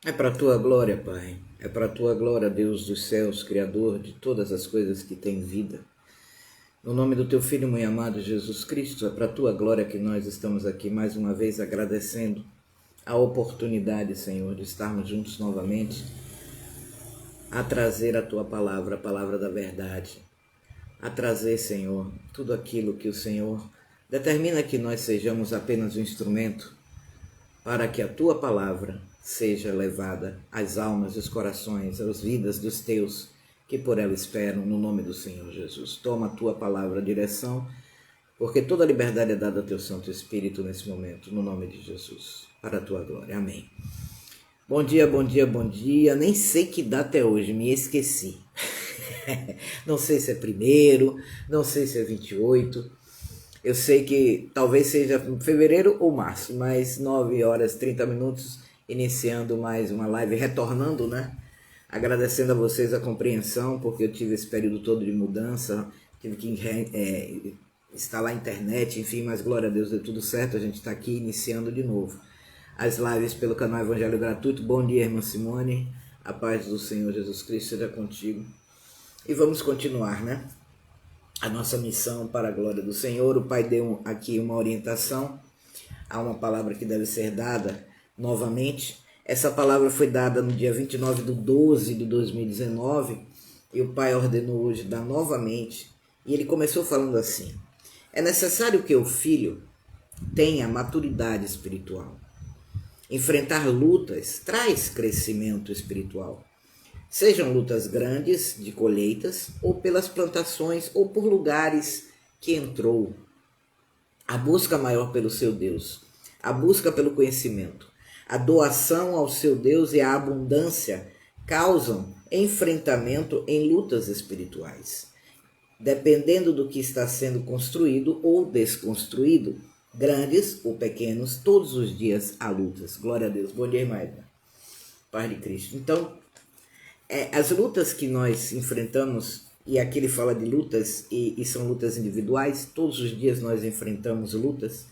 É para a tua glória, Pai. É para a tua glória, Deus dos céus, Criador de todas as coisas que têm vida. No nome do teu Filho muito amado Jesus Cristo, é para a tua glória que nós estamos aqui mais uma vez agradecendo a oportunidade, Senhor, de estarmos juntos novamente a trazer a tua palavra, a palavra da verdade. A trazer, Senhor, tudo aquilo que o Senhor determina que nós sejamos apenas um instrumento para que a tua palavra seja levada às almas, aos corações, às vidas dos teus que por ela esperam, no nome do Senhor Jesus. Toma a tua palavra, direção, porque toda a liberdade é dada ao teu Santo Espírito nesse momento, no nome de Jesus, para a tua glória. Amém. Bom dia, bom dia, bom dia. Nem sei que data é hoje, me esqueci. Não sei se é primeiro, não sei se é 28. Eu sei que talvez seja fevereiro ou março, mas 9 horas 30 minutos, iniciando mais uma live, retornando, né? Agradecendo a vocês a compreensão, porque eu tive esse período todo de mudança, tive que instalar a internet, enfim, mas glória a Deus, deu tudo certo, a gente está aqui iniciando de novo as lives pelo canal Evangelho Gratuito. Bom dia, irmã Simone, a paz do Senhor Jesus Cristo seja contigo. E vamos continuar, né? A nossa missão para a glória do Senhor. O Pai deu aqui uma orientação, há uma palavra que deve ser dada novamente. Essa palavra foi dada no dia 29/12 de 2019 e o Pai ordenou hoje dar novamente. E ele começou falando assim: é necessário que o filho tenha maturidade espiritual. Enfrentar lutas traz crescimento espiritual. Sejam lutas grandes de colheitas, ou pelas plantações, ou por lugares que entrou. A busca maior pelo seu Deus, a busca pelo conhecimento, a doação ao seu Deus e a abundância causam enfrentamento em lutas espirituais. Dependendo do que está sendo construído ou desconstruído, grandes ou pequenos, todos os dias há lutas. Glória a Deus. Bom dia, irmã Edna. Paz de Cristo. Então, as lutas que nós enfrentamos, e aqui ele fala de lutas, e são lutas individuais, todos os dias nós enfrentamos lutas,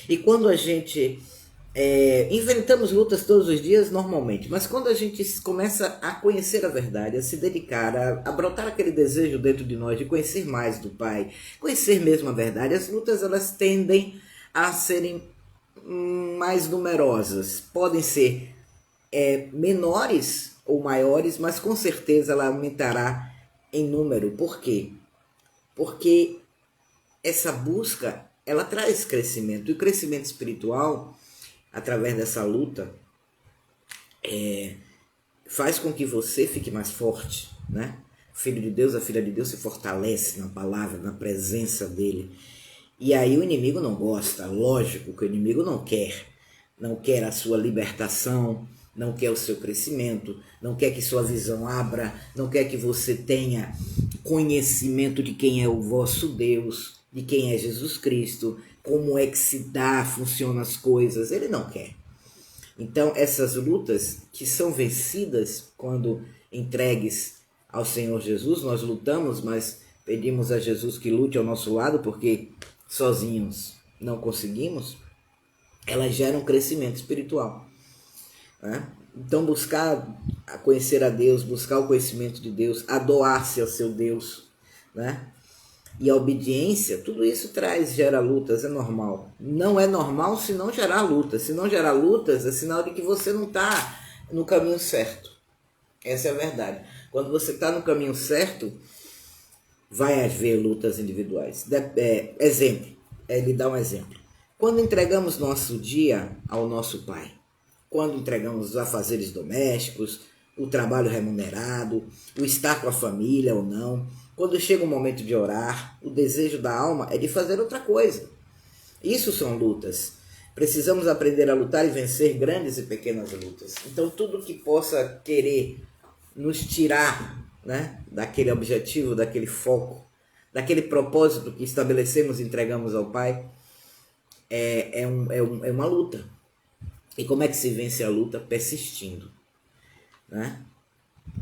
e quando a gente enfrentamos lutas todos os dias normalmente, mas quando a gente começa a conhecer a verdade, a se dedicar, a brotar aquele desejo dentro de nós de conhecer mais do Pai, conhecer mesmo a verdade, as lutas elas tendem a serem mais numerosas, podem ser menores ou maiores, mas com certeza ela aumentará em número. Por quê? Porque essa busca, ela traz crescimento. E o crescimento espiritual, através dessa luta, faz com que você fique mais forte, né? O filho de Deus, a filha de Deus se fortalece na palavra, na presença dele. E aí o inimigo não gosta, lógico que o inimigo não quer a sua libertação, não quer o seu crescimento, não quer que sua visão abra, não quer que você tenha conhecimento de quem é o vosso Deus, de quem é Jesus Cristo, como é que se dá, funcionam as coisas, ele não quer. Então essas lutas que são vencidas quando entregues ao Senhor Jesus, nós lutamos, mas pedimos a Jesus que lute ao nosso lado, porque sozinhos não conseguimos, elas geram crescimento espiritual. Né? Então buscar a conhecer a Deus, buscar o conhecimento de Deus, a doar-se ao seu Deus, né? E a obediência, tudo isso gera lutas, é normal. Não é normal se não gerar lutas. Se não gerar lutas, é sinal de que você não está no caminho certo. Essa é a verdade. Quando você está no caminho certo, vai haver lutas individuais. Exemplo, ele dá um exemplo. Quando entregamos nosso dia ao nosso Pai, quando entregamos os afazeres domésticos, o trabalho remunerado, o estar com a família ou não, quando chega o momento de orar, o desejo da alma é de fazer outra coisa. Isso são lutas. Precisamos aprender a lutar e vencer grandes e pequenas lutas. Então tudo que possa querer nos tirar, né, daquele objetivo, daquele foco, daquele propósito que estabelecemos e entregamos ao Pai, é uma luta. E como é que se vence a luta? Persistindo, né?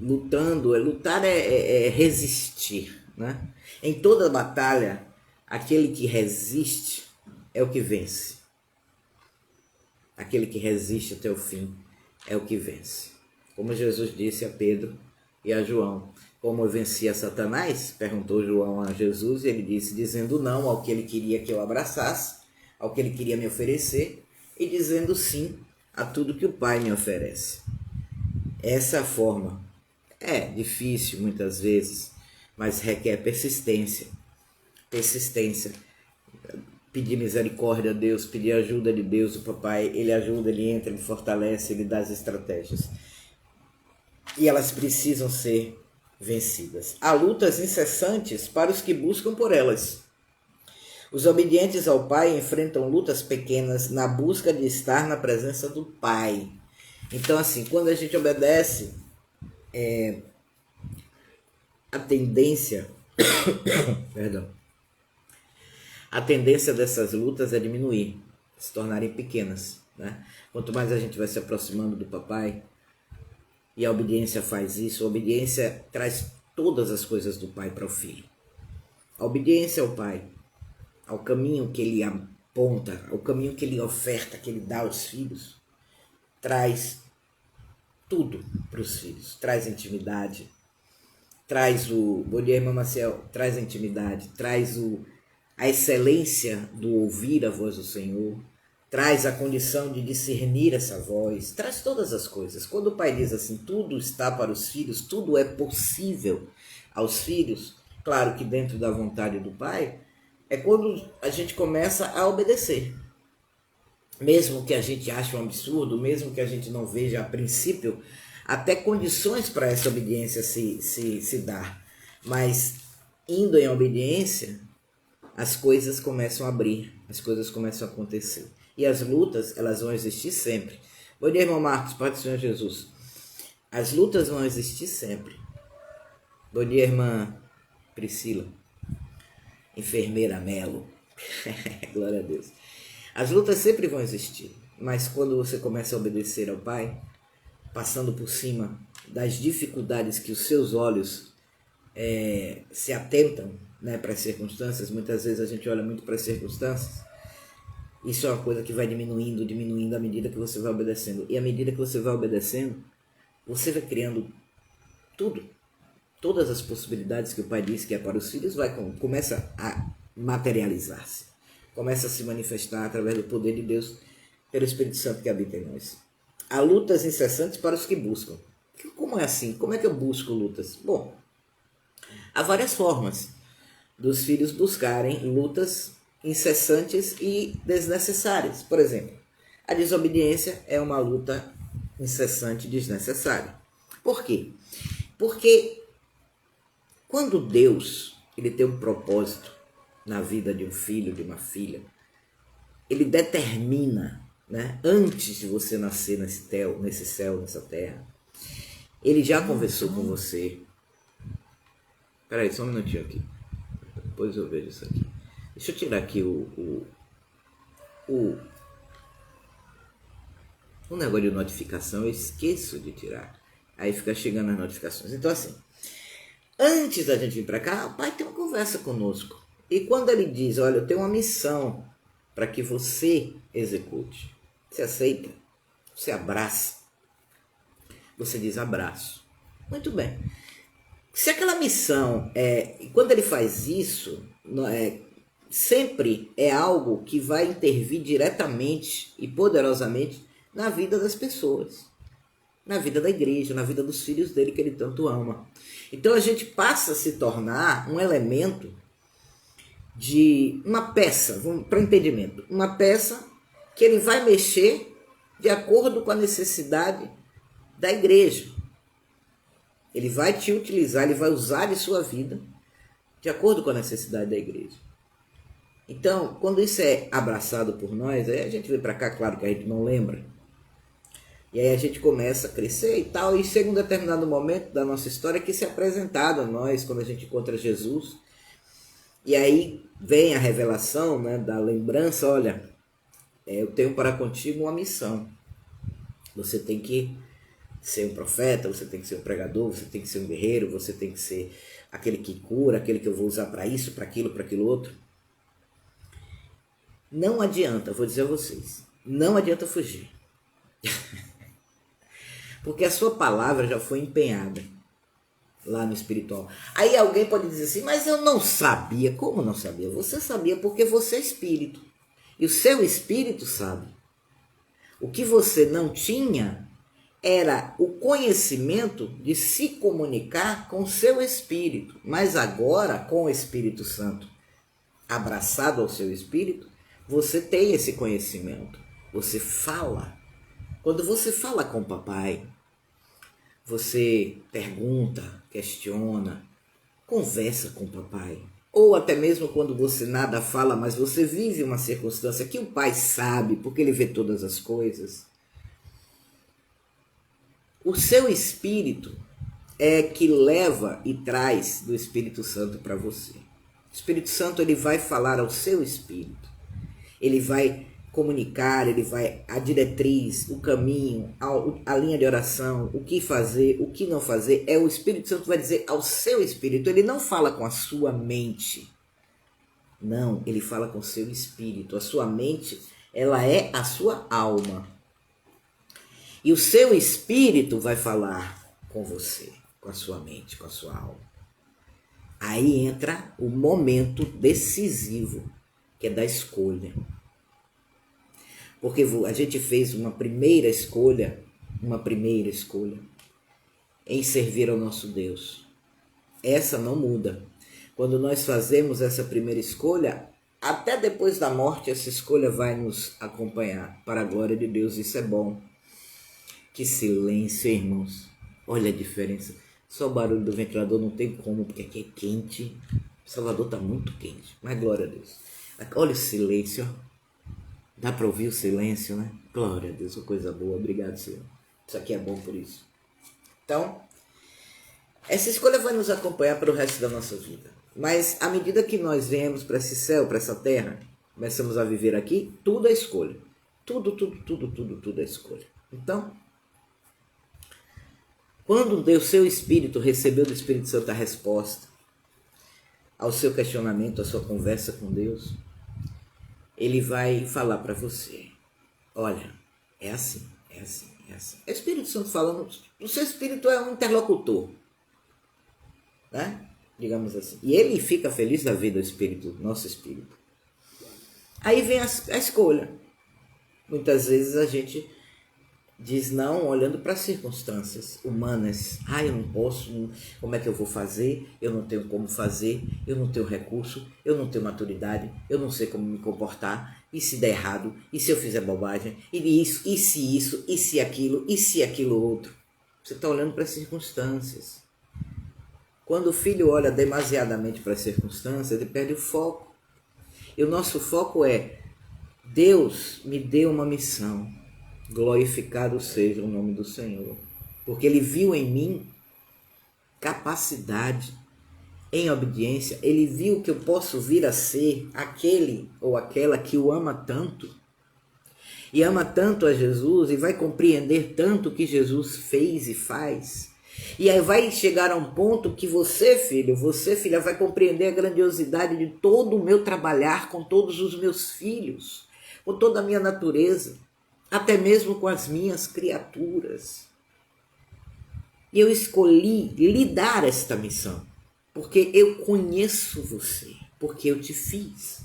Lutar é resistir, né? Em toda batalha, aquele que resiste é o que vence. Aquele que resiste até o fim é o que vence. Como Jesus disse a Pedro e a João, como eu vencia Satanás? Perguntou João a Jesus, e ele disse, dizendo não ao que ele queria que eu abraçasse, ao que ele queria me oferecer, e dizendo sim a tudo que o Pai me oferece. Essa forma é difícil muitas vezes, mas requer persistência. Persistência. Pedir misericórdia a Deus, pedir ajuda de Deus, o papai, ele ajuda, ele entra, ele fortalece, ele dá as estratégias. E elas precisam ser vencidas. Há lutas incessantes para os que buscam por elas. Os obedientes ao Pai enfrentam lutas pequenas na busca de estar na presença do Pai. Então, assim, quando a gente obedece, a tendência a tendência dessas lutas é diminuir, se tornarem pequenas, né? Quanto mais a gente vai se aproximando do papai, e a obediência faz isso, a obediência traz todas as coisas do pai para o filho. A obediência ao pai, ao caminho que ele aponta, ao caminho que ele oferta, que ele dá aos filhos, traz tudo para os filhos, traz intimidade, traz bom dia, irmã Maciel, traz a intimidade, traz a excelência do ouvir a voz do Senhor, traz a condição de discernir essa voz, traz todas as coisas. Quando o pai diz assim, tudo está para os filhos, tudo é possível aos filhos, claro que dentro da vontade do pai, é quando a gente começa a obedecer. Mesmo que a gente ache um absurdo, mesmo que a gente não veja a princípio até condições para essa obediência se dar, mas indo em obediência, as coisas começam a abrir, as coisas começam a acontecer. E as lutas, elas vão existir sempre. Bom dia, irmão Marcos, Pai do Senhor Jesus. As lutas vão existir sempre. Bom dia, irmã Priscila. Enfermeira Melo. Glória a Deus. As lutas sempre vão existir, mas quando você começa a obedecer ao Pai, passando por cima das dificuldades que os seus olhos se atentam, né, para as circunstâncias, muitas vezes a gente olha muito para as circunstâncias, isso é uma coisa que vai diminuindo à medida que você vai obedecendo. E à medida que você vai obedecendo, você vai criando tudo. Todas as possibilidades que o Pai diz que é para os filhos, começa a materializar-se. Começa a se manifestar através do poder de Deus, pelo Espírito Santo que habita em nós. Há lutas incessantes para os que buscam. Como é assim? Como é que eu busco lutas? Bom, há várias formas dos filhos buscarem lutas incessantes e desnecessárias. Por exemplo, a desobediência é uma luta incessante e desnecessária. Por quê? Porque quando Deus ele tem um propósito na vida de um filho, de uma filha, ele determina, né, antes de você nascer nesse céu, nessa terra, ele já conversou com você. Peraí, só um minutinho aqui. Depois eu vejo isso aqui. Deixa eu tirar aqui o negócio de notificação, eu esqueço de tirar. Aí fica chegando as notificações. Então assim, antes da gente vir para cá, o Pai tem uma conversa conosco. E quando ele diz, olha, eu tenho uma missão para que você execute. Você aceita? Você abraça? Você diz abraço. Muito bem. Se aquela missão, quando ele faz isso, sempre é algo que vai intervir diretamente e poderosamente na vida das pessoas, na vida da igreja, na vida dos filhos dele que ele tanto ama. Então a gente passa a se tornar um elemento de uma peça, para entendimento, uma peça que ele vai mexer de acordo com a necessidade da igreja. Ele vai te utilizar, ele vai usar de sua vida de acordo com a necessidade da igreja. Então, quando isso é abraçado por nós, aí a gente vem para cá, claro que a gente não lembra. E aí a gente começa a crescer e tal, e chega um determinado momento da nossa história que isso é apresentado a nós, quando a gente encontra Jesus. E aí vem a revelação, né, da lembrança, olha, eu tenho para contigo uma missão. Você tem que ser um profeta, você tem que ser um pregador, você tem que ser um guerreiro, você tem que ser aquele que cura, aquele que eu vou usar para isso, para aquilo outro. Não adianta, vou dizer a vocês, não adianta fugir. porque a sua palavra já foi empenhada lá no espiritual. Aí alguém pode dizer assim, mas eu não sabia. Como não sabia? Você sabia porque você é espírito. E o seu espírito sabe. O que você não tinha era o conhecimento de se comunicar com o seu espírito. Mas agora, com o Espírito Santo abraçado ao seu espírito, você tem esse conhecimento. Você fala. Quando você fala com o papai, você pergunta, questiona, conversa com o papai. Ou até mesmo quando você nada fala, mas você vive uma circunstância que o pai sabe, porque ele vê todas as coisas. O seu espírito é que leva e traz do Espírito Santo para você. O Espírito Santo ele vai falar ao seu espírito. Ele vai comunicar, ele vai a diretriz, o caminho, a linha de oração, o que fazer, o que não fazer, é o Espírito Santo que vai dizer ao seu espírito. Ele não fala com a sua mente. Não, ele fala com o seu espírito. A sua mente, ela é a sua alma. E o seu espírito vai falar com você, com a sua mente, com a sua alma. Aí entra o momento decisivo, que é da escolha. Porque a gente fez uma primeira escolha em servir ao nosso Deus. Essa não muda. Quando nós fazemos essa primeira escolha, até depois da morte, essa escolha vai nos acompanhar. Para a glória de Deus, isso é bom. Que silêncio, irmãos. Olha a diferença. Só o barulho do ventilador não tem como, porque aqui é quente. Salvador está muito quente, mas glória a Deus. Olha o silêncio, ó. Dá para ouvir o silêncio, né? Glória a Deus, uma coisa boa. Obrigado, Senhor. Isso aqui é bom por isso. Então, essa escolha vai nos acompanhar para o resto da nossa vida. Mas à medida que nós viemos para esse céu, para essa terra, começamos a viver aqui, tudo é escolha. Tudo é escolha. Então, quando o seu espírito recebeu do Espírito Santo a resposta ao seu questionamento, à sua conversa com Deus, ele vai falar para você, olha, é assim. É o Espírito Santo falando, o seu espírito é um interlocutor, né? Digamos assim. E ele fica feliz da vida, o espírito, nosso espírito. Aí vem a escolha. Muitas vezes a gente diz não olhando para as circunstâncias humanas. Eu não posso, como é que eu vou fazer? Eu não tenho como fazer, eu não tenho recurso, eu não tenho maturidade, eu não sei como me comportar, e se der errado, e se eu fizer bobagem, e se aquilo outro. Você está olhando para as circunstâncias. Quando o filho olha demasiadamente para as circunstâncias, ele perde o foco. E o nosso foco é, Deus me deu uma missão. Glorificado seja o nome do Senhor, porque ele viu em mim capacidade em obediência, ele viu que eu posso vir a ser aquele ou aquela que o ama tanto, e ama tanto a Jesus, e vai compreender tanto o que Jesus fez e faz, e aí vai chegar a um ponto que você, filho, você, filha, vai compreender a grandiosidade de todo o meu trabalhar com todos os meus filhos, com toda a minha natureza, até mesmo com as minhas criaturas. E eu escolhi lhe dar esta missão, porque eu conheço você, porque eu te fiz.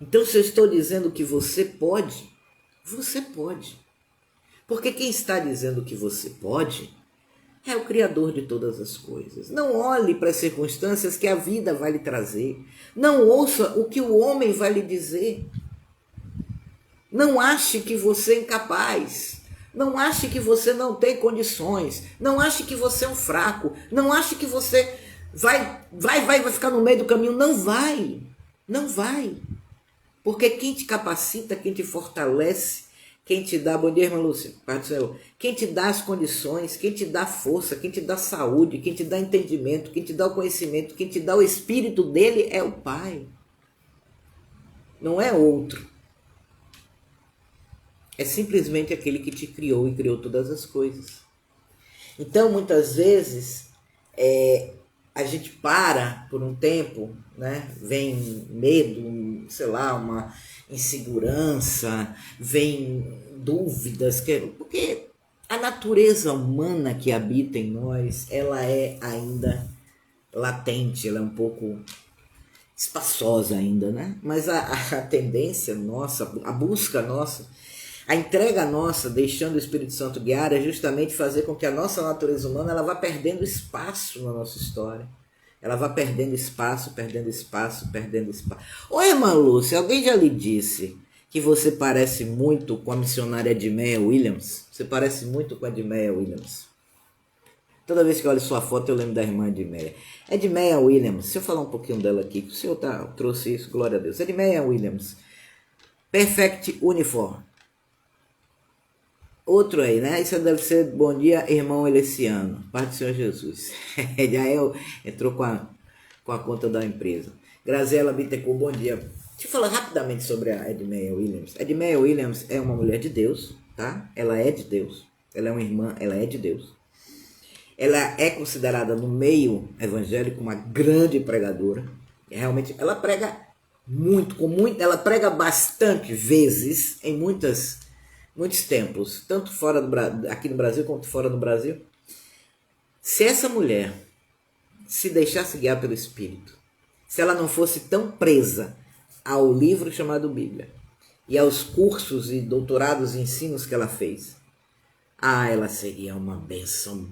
Então, se eu estou dizendo que você pode, você pode. Porque quem está dizendo que você pode é o Criador de todas as coisas. Não olhe para as circunstâncias que a vida vai lhe trazer. Não ouça o que o homem vai lhe dizer. Não ache que você é incapaz. Não ache que você não tem condições. Não ache que você é um fraco. Não ache que você vai ficar no meio do caminho. Não vai. Não vai. Porque quem te capacita, quem te fortalece, quem te dá, bom dia, irmã Lúcia, Pai do Senhor, quem te dá as condições, quem te dá força, quem te dá saúde, quem te dá entendimento, quem te dá o conhecimento, quem te dá o espírito dele é o Pai. Não é outro. É simplesmente aquele que te criou e criou todas as coisas. Então, muitas vezes, a gente para por um tempo, né? Vem medo, sei lá, uma insegurança, vem dúvidas, porque natureza humana que habita em nós, ela é ainda latente, ela é um pouco espaçosa ainda, né? Mas a tendência nossa, a busca nossa, a entrega nossa, deixando o Espírito Santo guiar, é justamente fazer com que a nossa natureza humana ela vá perdendo espaço na nossa história. Ela vai perdendo espaço, perdendo espaço, perdendo espaço. Ô, irmã Lúcia, alguém já lhe disse que você parece muito com a missionária Edmeia Williams? Você parece muito com a Edmeia Williams. Toda vez que eu olho sua foto, eu lembro da irmã Edmeia. Edmeia Williams, deixa eu falar um pouquinho dela aqui, que o senhor trouxe isso, glória a Deus. Edmeia Williams, Perfect Uniform. Outro aí, né? Isso deve ser bom dia, irmão Eleciano. Pai do Senhor Jesus. Já entrou com a conta da empresa. Graziela Bittencourt, bom dia. Deixa eu falar rapidamente sobre a Edmeia Williams. Edmeia Williams é uma mulher de Deus, tá? Ela é de Deus. Ela é uma irmã, ela é de Deus. Ela é considerada no meio evangélico uma grande pregadora. Realmente, ela prega ela prega bastante vezes em muitos templos, tanto fora aqui no Brasil quanto fora do Brasil. Se essa mulher se deixasse guiar pelo Espírito, se ela não fosse tão presa ao livro chamado Bíblia e aos cursos e doutorados e ensinos que ela fez, ela seria uma bênção,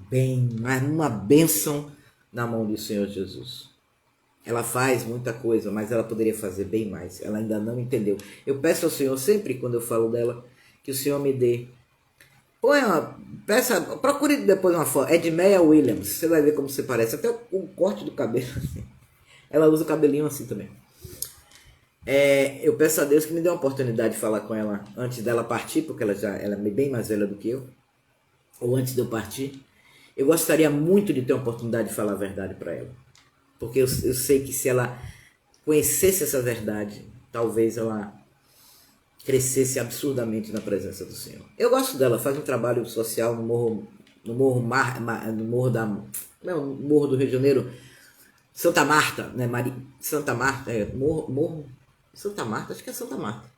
uma bênção na mão do Senhor Jesus. Ela faz muita coisa, mas ela poderia fazer bem mais. Ela ainda não entendeu. Eu peço ao Senhor, sempre quando eu falo dela, que o Senhor me dê. Procure depois uma foto. Edmeia Williams. Você vai ver como você parece. Até o corte do cabelo. Ela usa o cabelinho assim também. Eu peço a Deus que me dê uma oportunidade de falar com ela antes dela partir, porque ela é bem mais velha do que eu. Ou antes de eu partir. Eu gostaria muito de ter a oportunidade de falar a verdade para ela. Porque eu sei que se ela conhecesse essa verdade, talvez ela crescesse absurdamente na presença do Senhor. Eu gosto dela, faz um trabalho social no morro do Rio de Janeiro, Santa Marta, né? Santa Marta, Santa Marta, acho que é Santa Marta.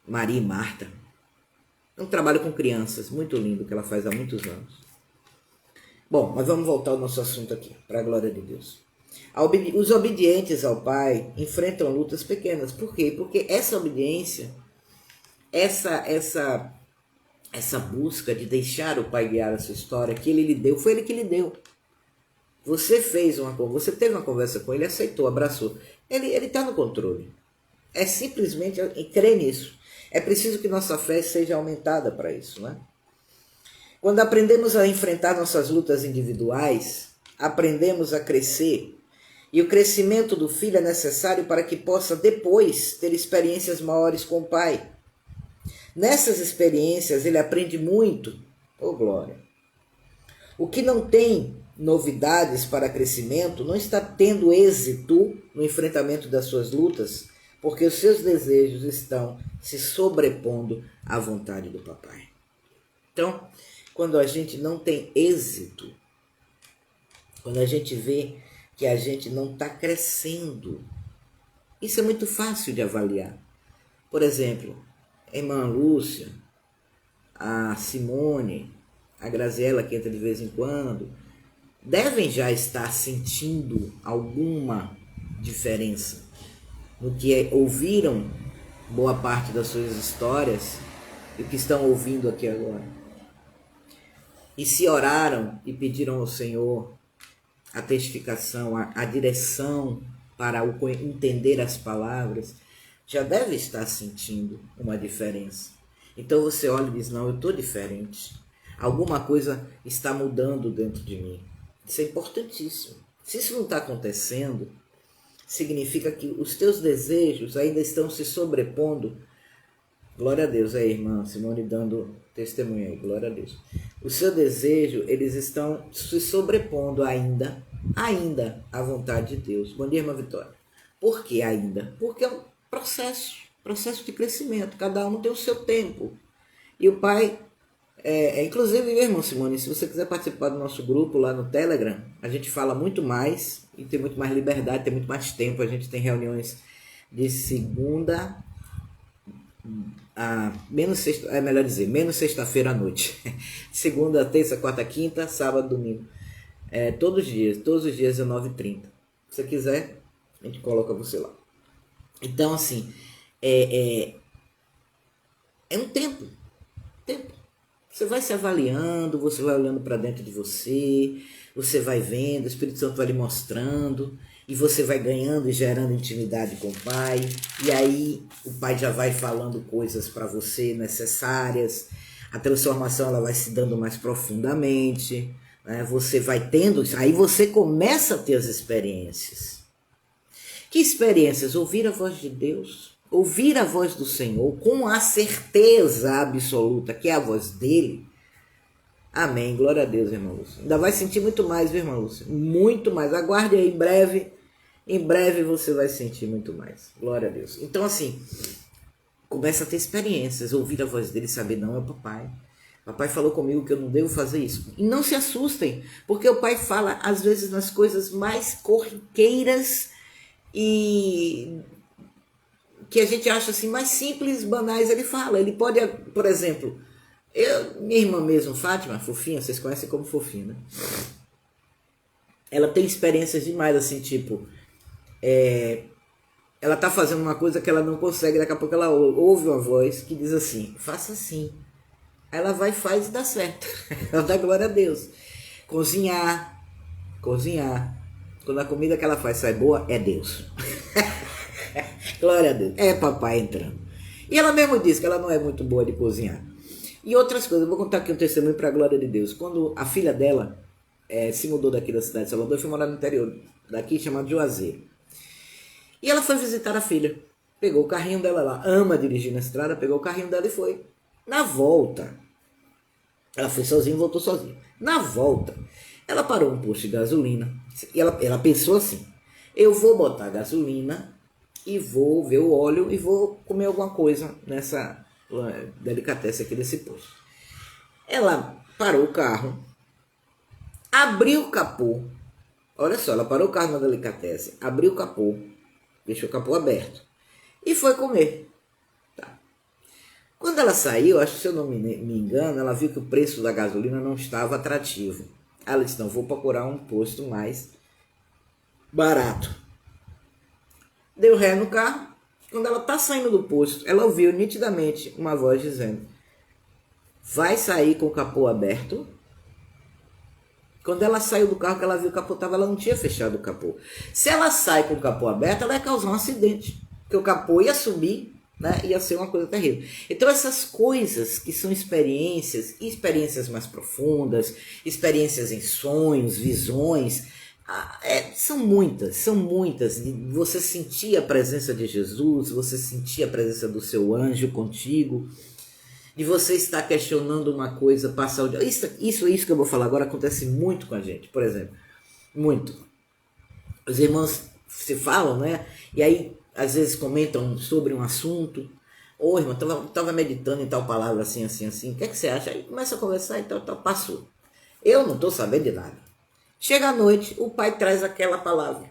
Maria e Marta. É um trabalho com crianças, muito lindo, que ela faz há muitos anos. Bom, mas vamos voltar ao nosso assunto aqui, para a glória de Deus. Os obedientes ao Pai enfrentam lutas pequenas. Por quê? Porque essa obediência, essa busca de deixar o Pai guiar a sua história, que Ele lhe deu, foi Ele que lhe deu. Você teve uma conversa com Ele, aceitou, abraçou. Ele está no controle. É simplesmente crer nisso. É preciso que nossa fé seja aumentada para isso, né? Quando aprendemos a enfrentar nossas lutas individuais, aprendemos a crescer. E o crescimento do filho é necessário para que possa depois ter experiências maiores com o Pai. Nessas experiências ele aprende muito. Oh, glória! O que não tem novidades para crescimento não está tendo êxito no enfrentamento das suas lutas, porque os seus desejos estão se sobrepondo à vontade do Papai. Então, quando a gente não tem êxito, quando a gente vê que a gente não está crescendo, isso é muito fácil de avaliar. Por exemplo, a irmã Lúcia, a Simone, a Graziela, que entra de vez em quando, devem já estar sentindo alguma diferença no que ouviram boa parte das suas histórias e o que estão ouvindo aqui agora. E se oraram e pediram ao Senhor a testificação, a direção para entender as palavras, já deve estar sentindo uma diferença. Então você olha e diz, não, eu estou diferente. Alguma coisa está mudando dentro de mim. Isso é importantíssimo. Se isso não está acontecendo, significa que os teus desejos ainda estão se sobrepondo. Glória a Deus, aí, irmã Simone dando testemunho aí, glória a Deus. O seu desejo, eles estão se sobrepondo ainda à vontade de Deus. Bom dia, irmã Vitória. Por que ainda? Porque é um processo de crescimento. Cada um tem o seu tempo. E o Pai, inclusive, irmã Simone, se você quiser participar do nosso grupo lá no Telegram, a gente fala muito mais e tem muito mais liberdade, tem muito mais tempo. A gente tem reuniões de segunda é melhor dizer, menos sexta-feira à noite. Segunda, terça, quarta, quinta, sábado, domingo. Todos os dias 19h30. Se você quiser, a gente coloca você lá. Então, assim, é um tempo. Você vai se avaliando, você vai olhando para dentro de você, você vai vendo, o Espírito Santo vai lhe mostrando, e você vai ganhando e gerando intimidade com o Pai, e aí o Pai já vai falando coisas para você necessárias, a transformação ela vai se dando mais profundamente, né? Você vai tendo, aí você começa a ter as experiências. Que experiências? Ouvir a voz de Deus, ouvir a voz do Senhor com a certeza absoluta que é a voz dele. Amém, glória a Deus, irmã Lúcia. Ainda vai sentir muito mais, viu, irmã Lúcia? Muito mais. Aguarde aí, em breve você vai sentir muito mais. Glória a Deus. Então, assim, começa a ter experiências, ouvir a voz dele e saber, não, é o papai. Papai falou comigo que eu não devo fazer isso. E não se assustem, porque o pai fala, às vezes, nas coisas mais corriqueiras e que a gente acha assim mais simples, banais. Ele fala, ele pode, por exemplo, minha irmã mesmo, Fátima, Fofinha, vocês conhecem como Fofinha, né? Ela tem experiências demais, assim, tipo, ela tá fazendo uma coisa que ela não consegue, daqui a pouco ela ouve uma voz que diz assim, faça assim. Aí ela vai, faz e dá certo. Ela dá glória a Deus. Cozinhar. Quando a comida que ela faz sai boa, é Deus. Glória a Deus. É papai entrando. E ela mesmo diz que ela não é muito boa de cozinhar. E outras coisas. Eu vou contar aqui um testemunho para a glória de Deus. Quando a filha dela se mudou daqui da cidade de Salvador, foi morar no interior daqui, chamado Juazeiro. E ela foi visitar a filha. Pegou o carrinho dela lá. Ama dirigir na estrada. Pegou o carrinho dela e foi. Na volta, ela foi sozinha e voltou sozinha. Na volta, ela parou um posto de gasolina. E ela pensou assim, eu vou botar gasolina e vou ver o óleo e vou comer alguma coisa nessa delicatessen aqui desse posto. Ela parou o carro, abriu o capô. Olha só, ela parou o carro na delicatessen, abriu o capô, deixou o capô aberto e foi comer. Tá. Quando ela saiu, acho que se eu não me engano, ela viu que o preço da gasolina não estava atrativo. Ela disse, não, vou procurar um posto mais barato. Deu ré no carro. Quando ela está saindo do posto, ela ouviu nitidamente uma voz dizendo, vai sair com o capô aberto? Quando ela saiu do carro, que ela viu o capô estava, ela não tinha fechado o capô. Se ela sai com o capô aberto, ela ia causar um acidente, porque o capô ia subir, né? Ia ser uma coisa terrível. Então essas coisas que são experiências mais profundas, experiências em sonhos, visões, são muitas. Você sentir a presença de Jesus, você sentir a presença do seu anjo contigo, de você estar questionando uma coisa, passar o dia. Isso que eu vou falar agora acontece muito com a gente, por exemplo. Muito. Os irmãos se falam, né? E aí, às vezes, comentam sobre um assunto. Ô, irmão, estava meditando em tal palavra assim. O que é que você acha? Aí começa a conversar e tal, passou. Eu não estou sabendo de nada. Chega à noite, o pai traz aquela palavra.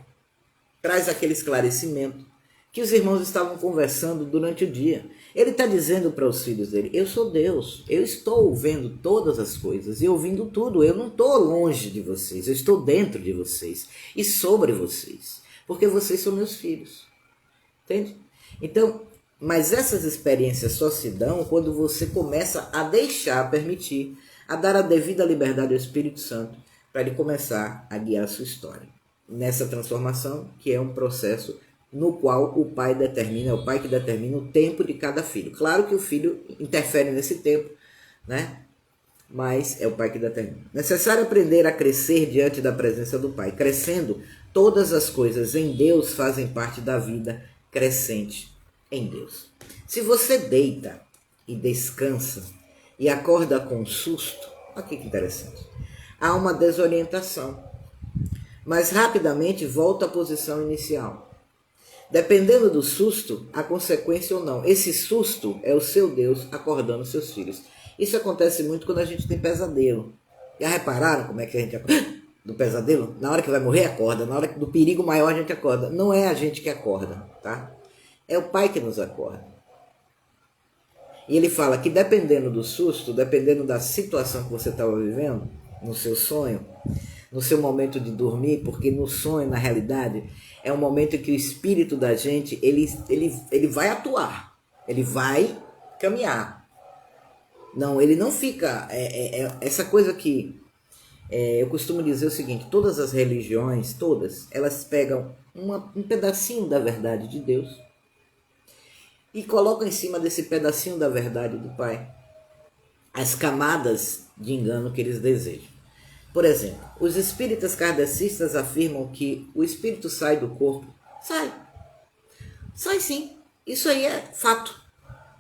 Traz aquele esclarecimento que os irmãos estavam conversando durante o dia. Ele está dizendo para os filhos dele, eu sou Deus, eu estou vendo todas as coisas e ouvindo tudo, eu não estou longe de vocês, eu estou dentro de vocês e sobre vocês, porque vocês são meus filhos, entende? Então, mas essas experiências só se dão quando você começa a deixar, permitir, a dar a devida liberdade ao Espírito Santo para ele começar a guiar a sua história. Nessa transformação, que é um processo no qual o pai determina, é o pai que determina o tempo de cada filho. Claro que o filho interfere nesse tempo, né? Mas é o pai que determina. Necessário aprender a crescer diante da presença do pai. Crescendo, todas as coisas em Deus fazem parte da vida crescente em Deus. Se você deita e descansa e acorda com um susto, olha que interessante. Há uma desorientação, mas rapidamente volta à posição inicial. Dependendo do susto, a consequência ou não. Esse susto é o seu Deus acordando seus filhos. Isso acontece muito quando a gente tem pesadelo. Já repararam como é que a gente acorda do pesadelo? Na hora que vai morrer, acorda. Na hora do perigo maior, a gente acorda. Não é a gente que acorda, tá? É o pai que nos acorda. E ele fala que dependendo do susto, dependendo da situação que você estava vivendo, no seu sonho, no seu momento de dormir, porque no sonho, na realidade, é um momento em que o espírito da gente, ele vai atuar, ele vai caminhar. Não, ele não fica... essa coisa que eu costumo dizer o seguinte, todas as religiões, todas, elas pegam um pedacinho da verdade de Deus e colocam em cima desse pedacinho da verdade do Pai as camadas de engano que eles desejam. Por exemplo, os espíritas kardecistas afirmam que o espírito sai do corpo. Sai sim, isso aí é fato.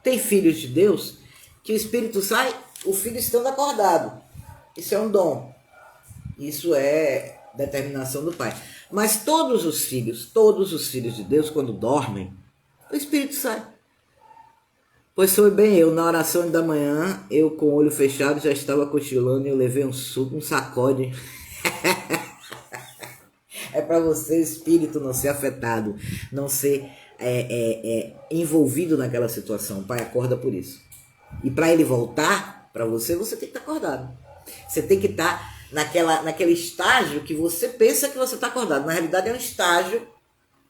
Tem filhos de Deus que o espírito sai, o filho estando acordado. Isso é um dom. Isso é determinação do Pai. Mas todos os filhos de Deus, quando dormem, o espírito sai. Pois foi bem eu, na oração da manhã, eu com o olho fechado já estava cochilando e eu levei um sacode. É para você, espírito, não ser afetado, não ser envolvido naquela situação. O Pai acorda por isso. E para ele voltar para você, você tem que estar acordado. Você tem que estar naquele estágio que você pensa que você está acordado. Na realidade é um estágio,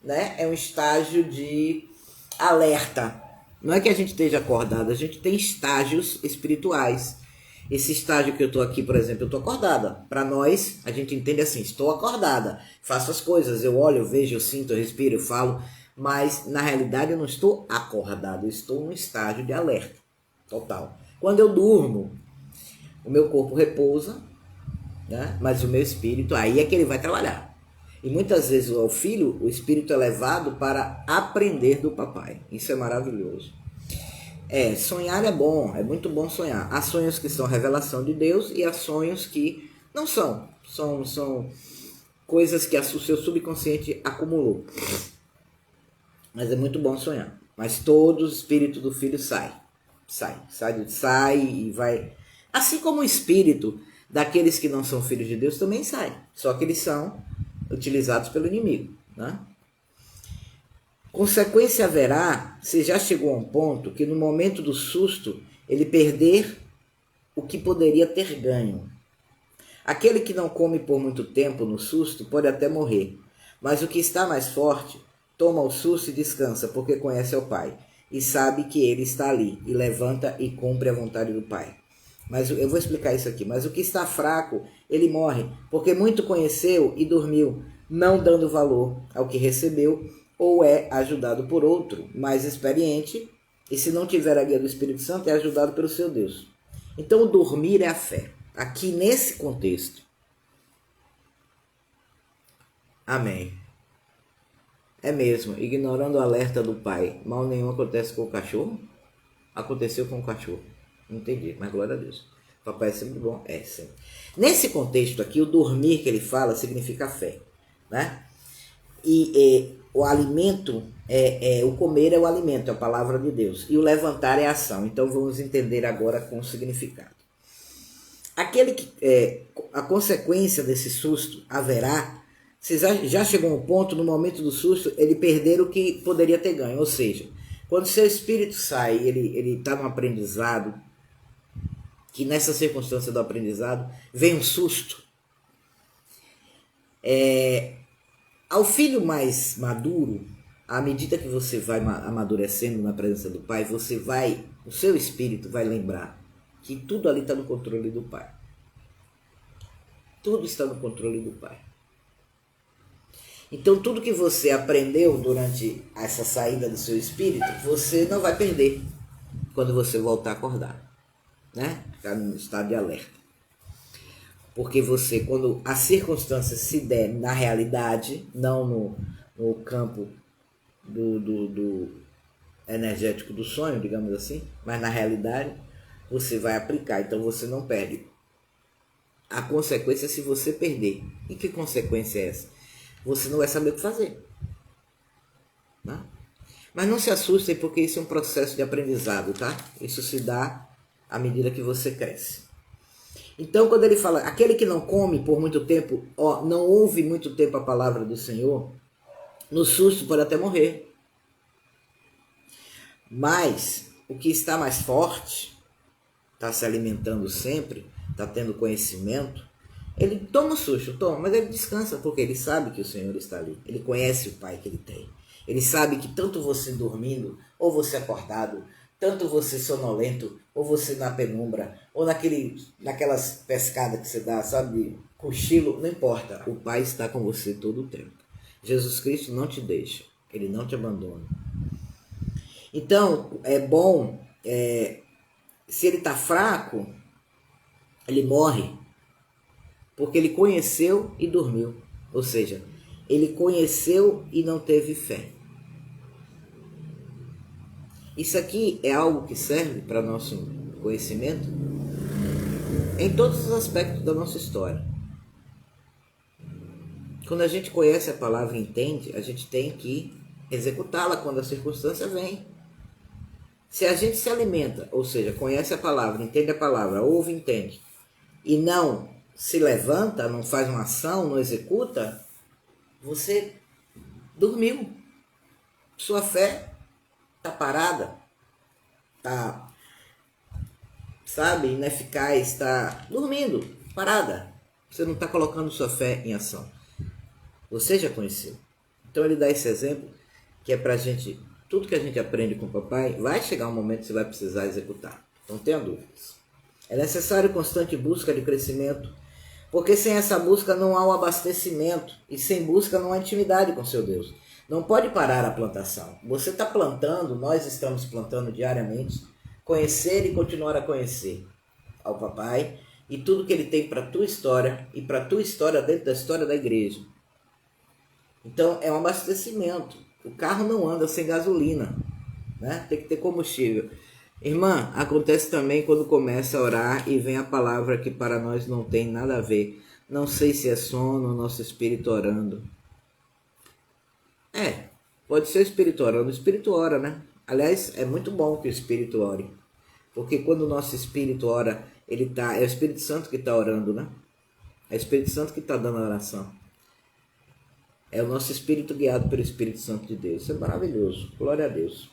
né? É um estágio de alerta. Não é que a gente esteja acordado, a gente tem estágios espirituais. Esse estágio que eu estou aqui, por exemplo, eu estou acordada. Para nós, a gente entende assim, estou acordada, faço as coisas, eu olho, eu vejo, eu sinto, eu respiro, eu falo, mas na realidade eu não estou acordado, eu estou num estágio de alerta total. Quando eu durmo, o meu corpo repousa, né? Mas o meu espírito, aí é que ele vai trabalhar. E muitas vezes o filho, o espírito é levado para aprender do papai. Isso é maravilhoso. Sonhar é bom, é muito bom sonhar. Há sonhos que são revelação de Deus e há sonhos que não são. São coisas que o seu subconsciente acumulou. Mas é muito bom sonhar. Mas todo o espírito do filho sai e vai. Assim como o espírito daqueles que não são filhos de Deus também sai. Só que eles são utilizados pelo inimigo, né? Consequência haverá se já chegou a um ponto que no momento do susto ele perder o que poderia ter ganho. Aquele que não come por muito tempo no susto pode até morrer, mas o que está mais forte toma o susto e descansa, porque conhece o Pai e sabe que ele está ali e levanta e cumpre a vontade do Pai. Mas eu vou explicar isso aqui. Mas o que está fraco, ele morre, porque muito conheceu e dormiu, não dando valor ao que recebeu, ou é ajudado por outro, mais experiente, e se não tiver a guia do Espírito Santo, é ajudado pelo seu Deus. Então, o dormir é a fé. Aqui nesse contexto. Amém. É mesmo, ignorando o alerta do Pai, mal nenhum acontece com o cachorro? Aconteceu com o cachorro. Não entendi, mas glória a Deus. Papai é sempre bom? É, sempre. Nesse contexto aqui, o dormir que ele fala significa fé, né? E o alimento, o comer é o alimento, é a palavra de Deus. E o levantar é a ação. Então vamos entender agora com o significado. Aquele que, a consequência desse susto haverá, se já chegou um ponto, no momento do susto, ele perder o que poderia ter ganho. Ou seja, quando seu espírito sai, ele está no aprendizado, que nessa circunstância do aprendizado vem um susto. Ao filho mais maduro, à medida que você vai amadurecendo na presença do Pai, o seu espírito vai lembrar que tudo ali está no controle do Pai. Tudo está no controle do Pai. Então tudo que você aprendeu durante essa saída do seu espírito, você não vai perder quando você voltar a acordar, né? Ficar no estado de alerta. Porque você, quando a circunstância se der na realidade, não no campo do energético do sonho, digamos assim, mas na realidade, você vai aplicar, então você não perde. A consequência é se você perder. E que consequência é essa? Você não vai saber o que fazer. Né? Mas não se assustem, porque isso é um processo de aprendizado, tá? Isso se dá à medida que você cresce. Então, quando ele fala, aquele que não come por muito tempo, não ouve muito tempo a palavra do Senhor, no susto pode até morrer. Mas o que está mais forte, está se alimentando sempre, está tendo conhecimento, ele toma um susto, toma, mas ele descansa porque ele sabe que o Senhor está ali. Ele conhece o Pai que ele tem. Ele sabe que tanto você dormindo, ou você acordado, tanto você sonolento, ou você na penumbra, ou naquelas pescadas que você dá, sabe, cochilo, não importa. O Pai está com você todo o tempo. Jesus Cristo não te deixa, Ele não te abandona. Então, é bom, se ele está fraco, ele morre, porque ele conheceu e dormiu. Ou seja, ele conheceu e não teve fé. Isso aqui é algo que serve para nosso conhecimento em todos os aspectos da nossa história. Quando a gente conhece a palavra e entende, a gente tem que executá-la quando a circunstância vem. Se a gente se alimenta, ou seja, conhece a palavra, entende a palavra, ouve e entende, e não se levanta, não faz uma ação, não executa, você dormiu. Sua fé está parada, está, sabe, ineficaz, está dormindo, parada. Você não está colocando sua fé em ação. Você já conheceu. Então ele dá esse exemplo, que é para a gente, tudo que a gente aprende com o papai, vai chegar um momento que você vai precisar executar. Não tenha dúvidas. É necessário constante busca de crescimento, porque sem essa busca não há o abastecimento, e sem busca não há intimidade com seu Deus. Não pode parar a plantação. Você está plantando, nós estamos plantando diariamente, conhecer e continuar a conhecer ao papai, e tudo que ele tem para a tua história, e para a tua história dentro da história da igreja. Então é um abastecimento. O carro não anda sem gasolina, né? Tem que ter combustível. Irmã, acontece também quando começa a orar e vem a palavra que para nós não tem nada a ver. Não sei se é sono, nosso espírito orando. Pode ser o espírito orando. O espírito ora, né? Aliás, é muito bom que o espírito ore. Porque quando o nosso espírito ora, é o Espírito Santo que está orando, né? É o Espírito Santo que está dando a oração. É o nosso espírito guiado pelo Espírito Santo de Deus. Isso é maravilhoso. Glória a Deus.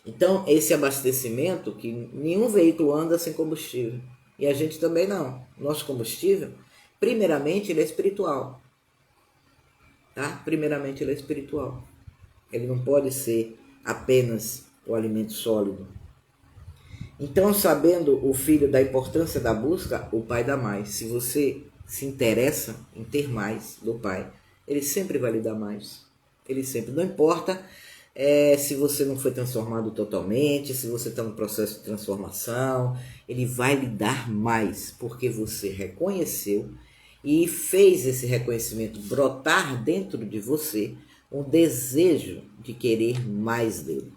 Então, esse abastecimento, que nenhum veículo anda sem combustível. E a gente também não. Nosso combustível, primeiramente, ele é espiritual. Tá? Primeiramente, ele é espiritual. Ele não pode ser apenas o alimento sólido. Então, sabendo o filho da importância da busca, o pai dá mais. Se você se interessa em ter mais do pai, ele sempre vai lhe dar mais. Ele sempre, não importa se você não foi transformado totalmente, se você está no processo de transformação, ele vai lhe dar mais, porque você reconheceu e fez esse reconhecimento brotar dentro de você um desejo de querer mais dele.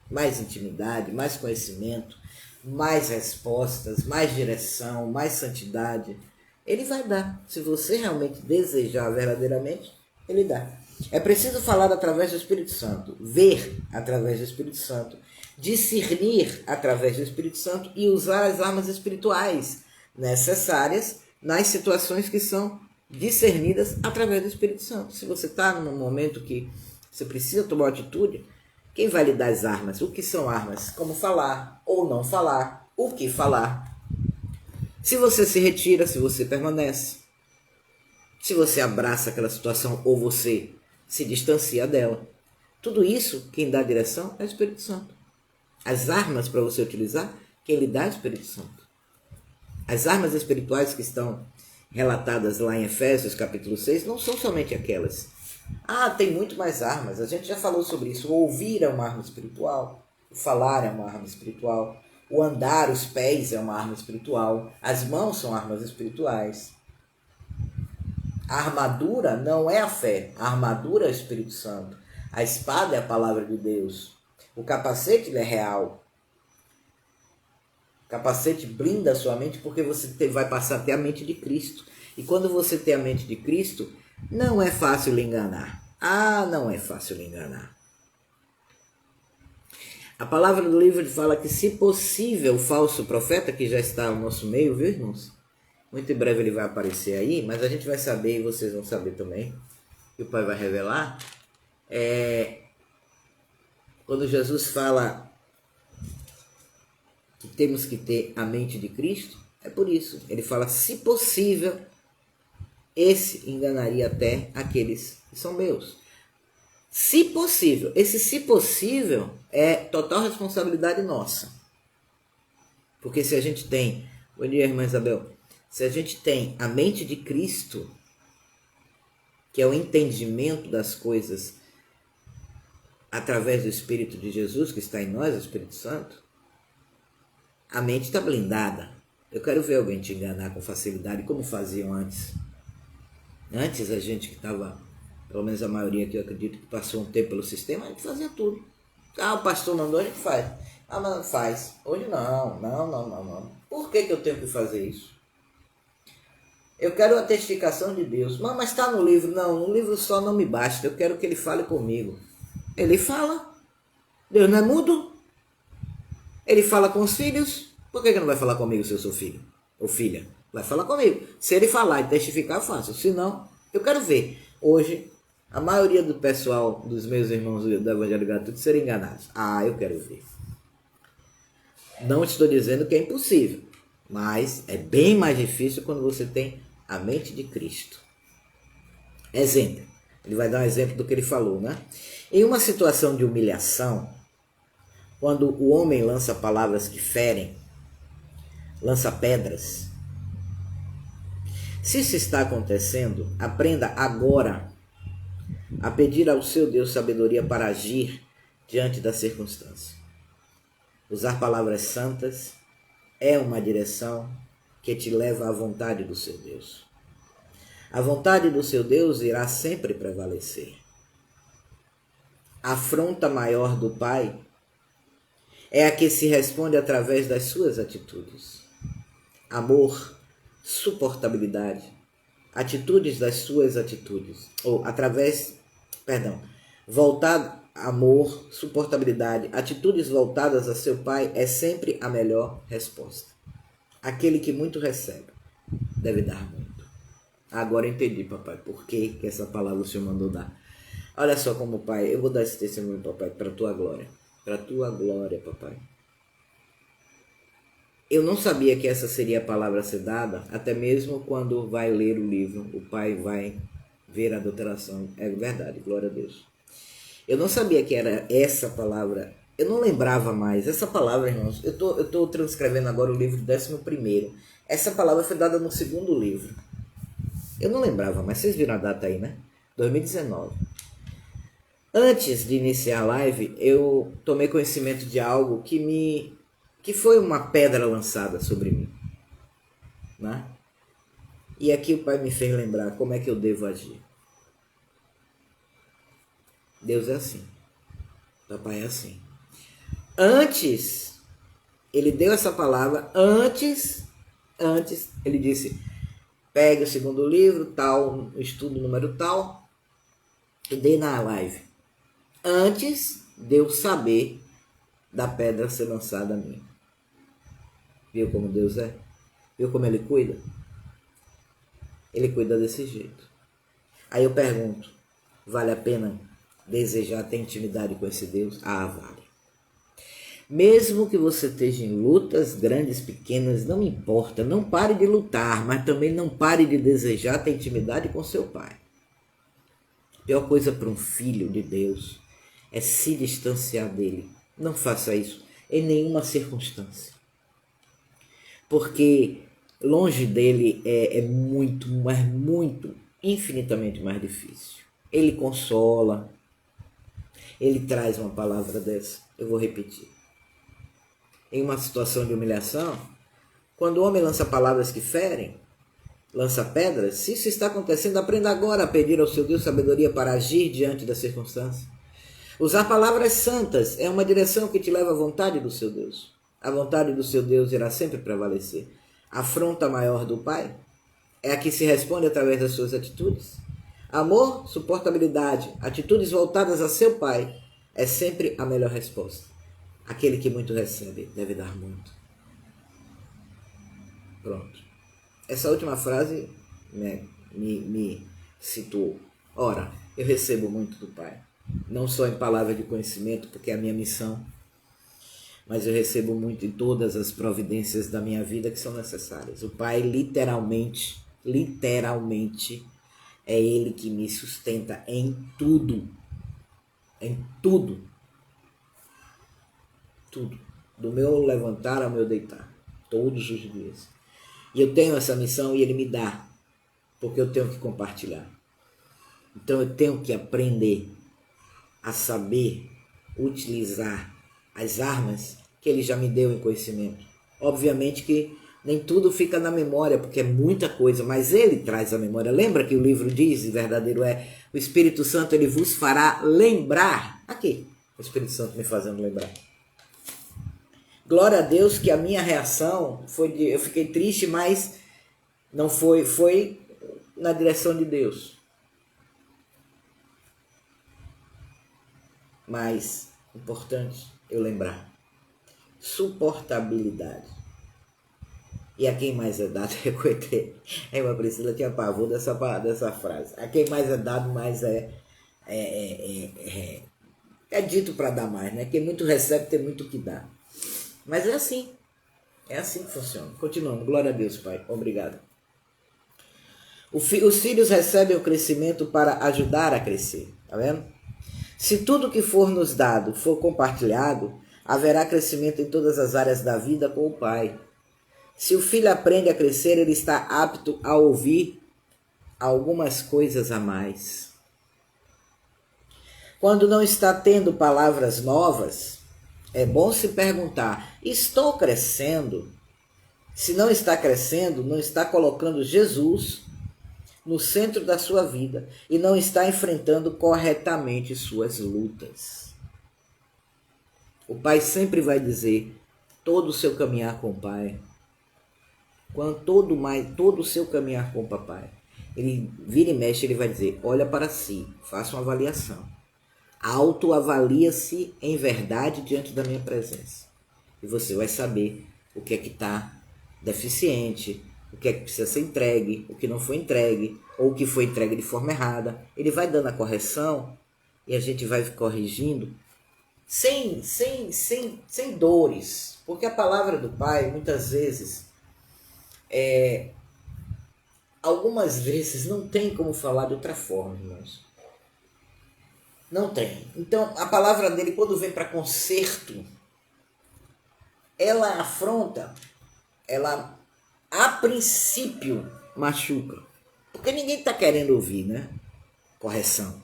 Mais intimidade, mais conhecimento, mais respostas, mais direção, mais santidade. Ele vai dar. Se você realmente desejar verdadeiramente, ele dá. É preciso falar através do Espírito Santo, ver através do Espírito Santo, discernir através do Espírito Santo e usar as armas espirituais necessárias nas situações que são discernidas através do Espírito Santo. Se você está num momento que você precisa tomar uma atitude, quem vai lhe dar as armas? O que são armas? Como falar ou não falar? O que falar? Se você se retira, se você permanece, se você abraça aquela situação ou você se distancia dela. Tudo isso, quem dá a direção é o Espírito Santo. As armas para você utilizar, quem lhe dá é o Espírito Santo. As armas espirituais que estão relatadas lá em Efésios capítulo 6 não são somente aquelas. Tem muito mais armas. A gente já falou sobre isso. O ouvir é uma arma espiritual. O falar é uma arma espiritual. O andar, os pés é uma arma espiritual. As mãos são armas espirituais. A armadura não é a fé. A armadura é o Espírito Santo. A espada é a palavra de Deus. O capacete ele é real. O capacete blinda a sua mente porque você vai passar a ter a mente de Cristo. E quando você tem a mente de Cristo, não é fácil lhe enganar. Não é fácil lhe enganar. A palavra do livro fala que, se possível, o falso profeta, que já está no nosso meio, viu, irmãos? Muito em breve ele vai aparecer aí, mas a gente vai saber e vocês vão saber também, e o Pai vai revelar. Quando Jesus fala que temos que ter a mente de Cristo, é por isso. Ele fala, se possível, esse enganaria até aqueles que são meus. Se possível. Esse se possível é total responsabilidade nossa. Porque se a gente tem, bom dia, irmã Isabel, se a gente tem a mente de Cristo, que é o entendimento das coisas através do Espírito de Jesus, que está em nós, o Espírito Santo, a mente está blindada. Eu quero ver alguém te enganar com facilidade, como faziam antes. Antes, a gente que estava, pelo menos a maioria que eu acredito que passou um tempo pelo sistema, a gente fazia tudo. Ah, o pastor mandou, a gente faz. Ah, mas não faz. Hoje não. Por que eu tenho que fazer isso? Eu quero a testificação de Deus. Mas está no livro. Não, no livro só não me basta. Eu quero que ele fale comigo. Ele fala. Deus não é mudo. Ele fala com os filhos. Por que não vai falar comigo se eu sou filho? Ou filha? Vai falar comigo. Se ele falar e testificar, eu faço. Se não, eu quero ver. Hoje, a maioria do pessoal, dos meus irmãos do Evangelho Gratuito, serem enganados. Ah, eu quero ver. Não estou dizendo que é impossível. Mas é bem mais difícil quando você tem a mente de Cristo. Exemplo. Ele vai dar um exemplo do que ele falou, né? Em uma situação de humilhação, quando o homem lança palavras que ferem, lança pedras. Se isso está acontecendo, aprenda agora a pedir ao seu Deus sabedoria para agir diante da circunstância. Usar palavras santas é uma direção que te leva à vontade do seu Deus. A vontade do seu Deus irá sempre prevalecer. A afronta maior do Pai é a que se responde através das suas atitudes. Amor, suportabilidade, atitudes das suas atitudes. Voltado, amor, suportabilidade, atitudes voltadas a seu Pai é sempre a melhor resposta. Aquele que muito recebe deve dar muito. Agora entendi, papai, por que essa palavra o Senhor mandou dar. Olha só como, Pai, eu vou dar esse testemunho, papai, para a tua glória. Para a tua glória, papai. Eu não sabia que essa seria a palavra a ser dada, até mesmo quando vai ler o livro, o pai vai ver a adulteração. É verdade, glória a Deus. Eu não sabia que era essa palavra, eu não lembrava mais. Essa palavra, irmãos, eu tô transcrevendo agora o livro 11º. Essa palavra foi dada no 2º livro. Eu não lembrava, mas vocês viram a data aí, né? 2019. Antes de iniciar a live, eu tomei conhecimento de algo que foi uma pedra lançada sobre mim, né? E aqui o Pai me fez lembrar como é que eu devo agir. Deus é assim. Papai é assim. Antes, ele deu essa palavra, antes ele disse, pegue o 2º livro, tal, estudo número tal, e dei na live. Antes de eu saber da pedra ser lançada a mim. Viu como Deus é? Viu como Ele cuida? Ele cuida desse jeito. Aí eu pergunto, vale a pena desejar ter intimidade com esse Deus? Ah, vale. Mesmo que você esteja em lutas grandes, pequenas, não importa, não pare de lutar, mas também não pare de desejar ter intimidade com seu Pai. A pior coisa para um filho de Deus é se distanciar dele. Não faça isso em nenhuma circunstância. Porque longe dele é muito, infinitamente mais difícil. Ele consola, ele traz uma palavra dessa. Eu vou repetir. Em uma situação de humilhação, quando o homem lança palavras que ferem, lança pedras, se isso está acontecendo, aprenda agora a pedir ao seu Deus sabedoria para agir diante da circunstância. Usar palavras santas é uma direção que te leva à vontade do seu Deus. A vontade do seu Deus irá sempre prevalecer. A afronta maior do Pai é a que se responde através das suas atitudes. Amor, suportabilidade, atitudes voltadas a seu Pai é sempre a melhor resposta. Aquele que muito recebe deve dar muito. Pronto. Essa última frase me situou. Ora, eu recebo muito do Pai. Não só em palavra de conhecimento, porque é a minha missão, mas eu recebo muito em todas as providências da minha vida que são necessárias. O Pai literalmente, é Ele que me sustenta em tudo. Em tudo. Tudo. Do meu levantar ao meu deitar. Todos os dias. E eu tenho essa missão e Ele me dá. Porque eu tenho que compartilhar. Então eu tenho que aprender a saber utilizar as armas que Ele já me deu em conhecimento. Obviamente que nem tudo fica na memória, porque é muita coisa, mas Ele traz a memória. Lembra que o livro diz, e verdadeiro é, o Espírito Santo, Ele vos fará lembrar. Aqui, o Espírito Santo me fazendo lembrar. Glória a Deus que a minha reação foi de, eu fiquei triste, mas não foi na direção de Deus. Mas, importante eu lembrar, suportabilidade. E a quem mais é dado, eu coitei. A irmã Priscila tinha pavor dessa frase. A quem mais é dado, mais é dito para dar mais, né? Quem muito recebe, tem muito que dá. Mas é assim que funciona. Continuando, glória a Deus, Pai. Obrigado. Os filhos recebem o crescimento para ajudar a crescer. Tá vendo? Se tudo que for nos dado for compartilhado, haverá crescimento em todas as áreas da vida com o Pai. Se o filho aprende a crescer, ele está apto a ouvir algumas coisas a mais. Quando não está tendo palavras novas, é bom se perguntar: estou crescendo? Se não está crescendo, não está colocando Jesus no centro da sua vida e não está enfrentando corretamente suas lutas. O pai sempre vai dizer, todo o seu caminhar com o pai, todo o seu caminhar com o papai, ele vira e mexe, ele vai dizer, olha para si, faça uma avaliação, autoavalia-se em verdade diante da minha presença, e você vai saber o que é que está deficiente, o que é que precisa ser entregue, o que não foi entregue, ou o que foi entregue de forma errada. Ele vai dando a correção e a gente vai corrigindo sem dores, porque a palavra do Pai muitas vezes algumas vezes não tem como falar de outra forma, irmãos. Não tem. Então a palavra dele, quando vem para conserto, ela afronta, ela a princípio machuca, porque ninguém está querendo ouvir, né? Correção.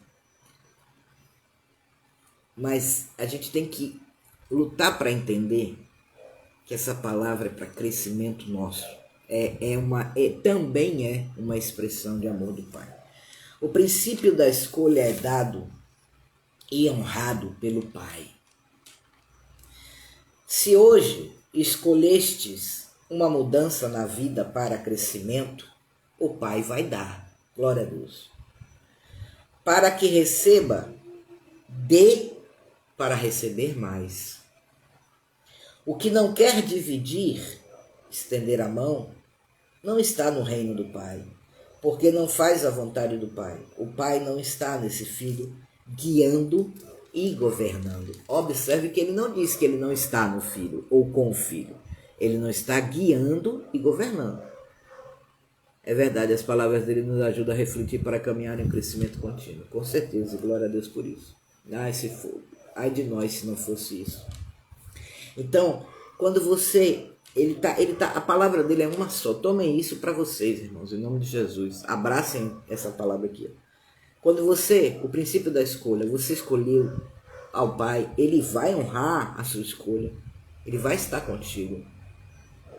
Mas a gente tem que lutar para entender que essa palavra é para crescimento nosso. Também é uma expressão de amor do Pai. O princípio da escolha é dado e honrado pelo Pai. Se hoje escolhestes uma mudança na vida para crescimento, o Pai vai dar. Glória a Deus. Para que receba, dê para receber mais. O que não quer dividir, estender a mão, não está no reino do Pai, porque não faz a vontade do Pai. O Pai não está nesse filho guiando e governando. Observe que ele não diz que ele não está no filho ou com o filho. Ele não está guiando e governando. É verdade, as palavras dele nos ajudam a refletir para caminhar em um crescimento contínuo. Com certeza, glória a Deus por isso. Ai de nós se não fosse isso. Então, quando você... a palavra dele é uma só. Tomem isso para vocês, irmãos, em nome de Jesus. Abracem essa palavra aqui. Quando você, o princípio da escolha, você escolheu ao Pai, ele vai honrar a sua escolha. Ele vai estar contigo.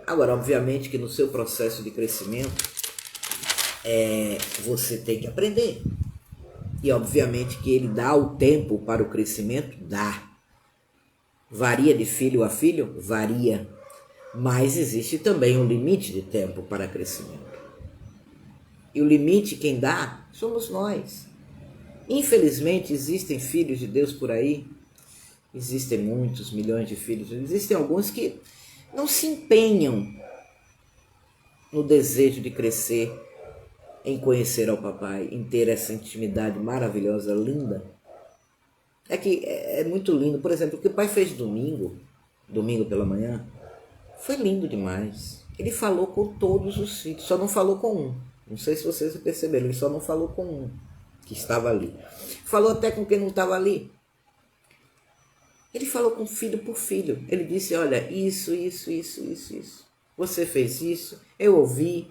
Agora, obviamente que no seu processo de crescimento, você tem que aprender. E obviamente que ele dá o tempo para o crescimento, dá. Varia de filho a filho? Varia. Mas existe também um limite de tempo para crescimento. E o limite quem dá somos nós. Infelizmente existem filhos de Deus por aí. Existem muitos, milhões de filhos. Existem alguns que não se empenham no desejo de crescer, em conhecer ao papai, em ter essa intimidade maravilhosa, linda. É muito lindo. Por exemplo, o que o pai fez domingo, domingo pela manhã, foi lindo demais. Ele falou com todos os filhos, só não falou com um. Não sei se vocês perceberam, ele só não falou com um que estava ali. Falou até com quem não estava ali. Ele falou com filho por filho. Ele disse, olha, isso. Você fez isso, eu ouvi,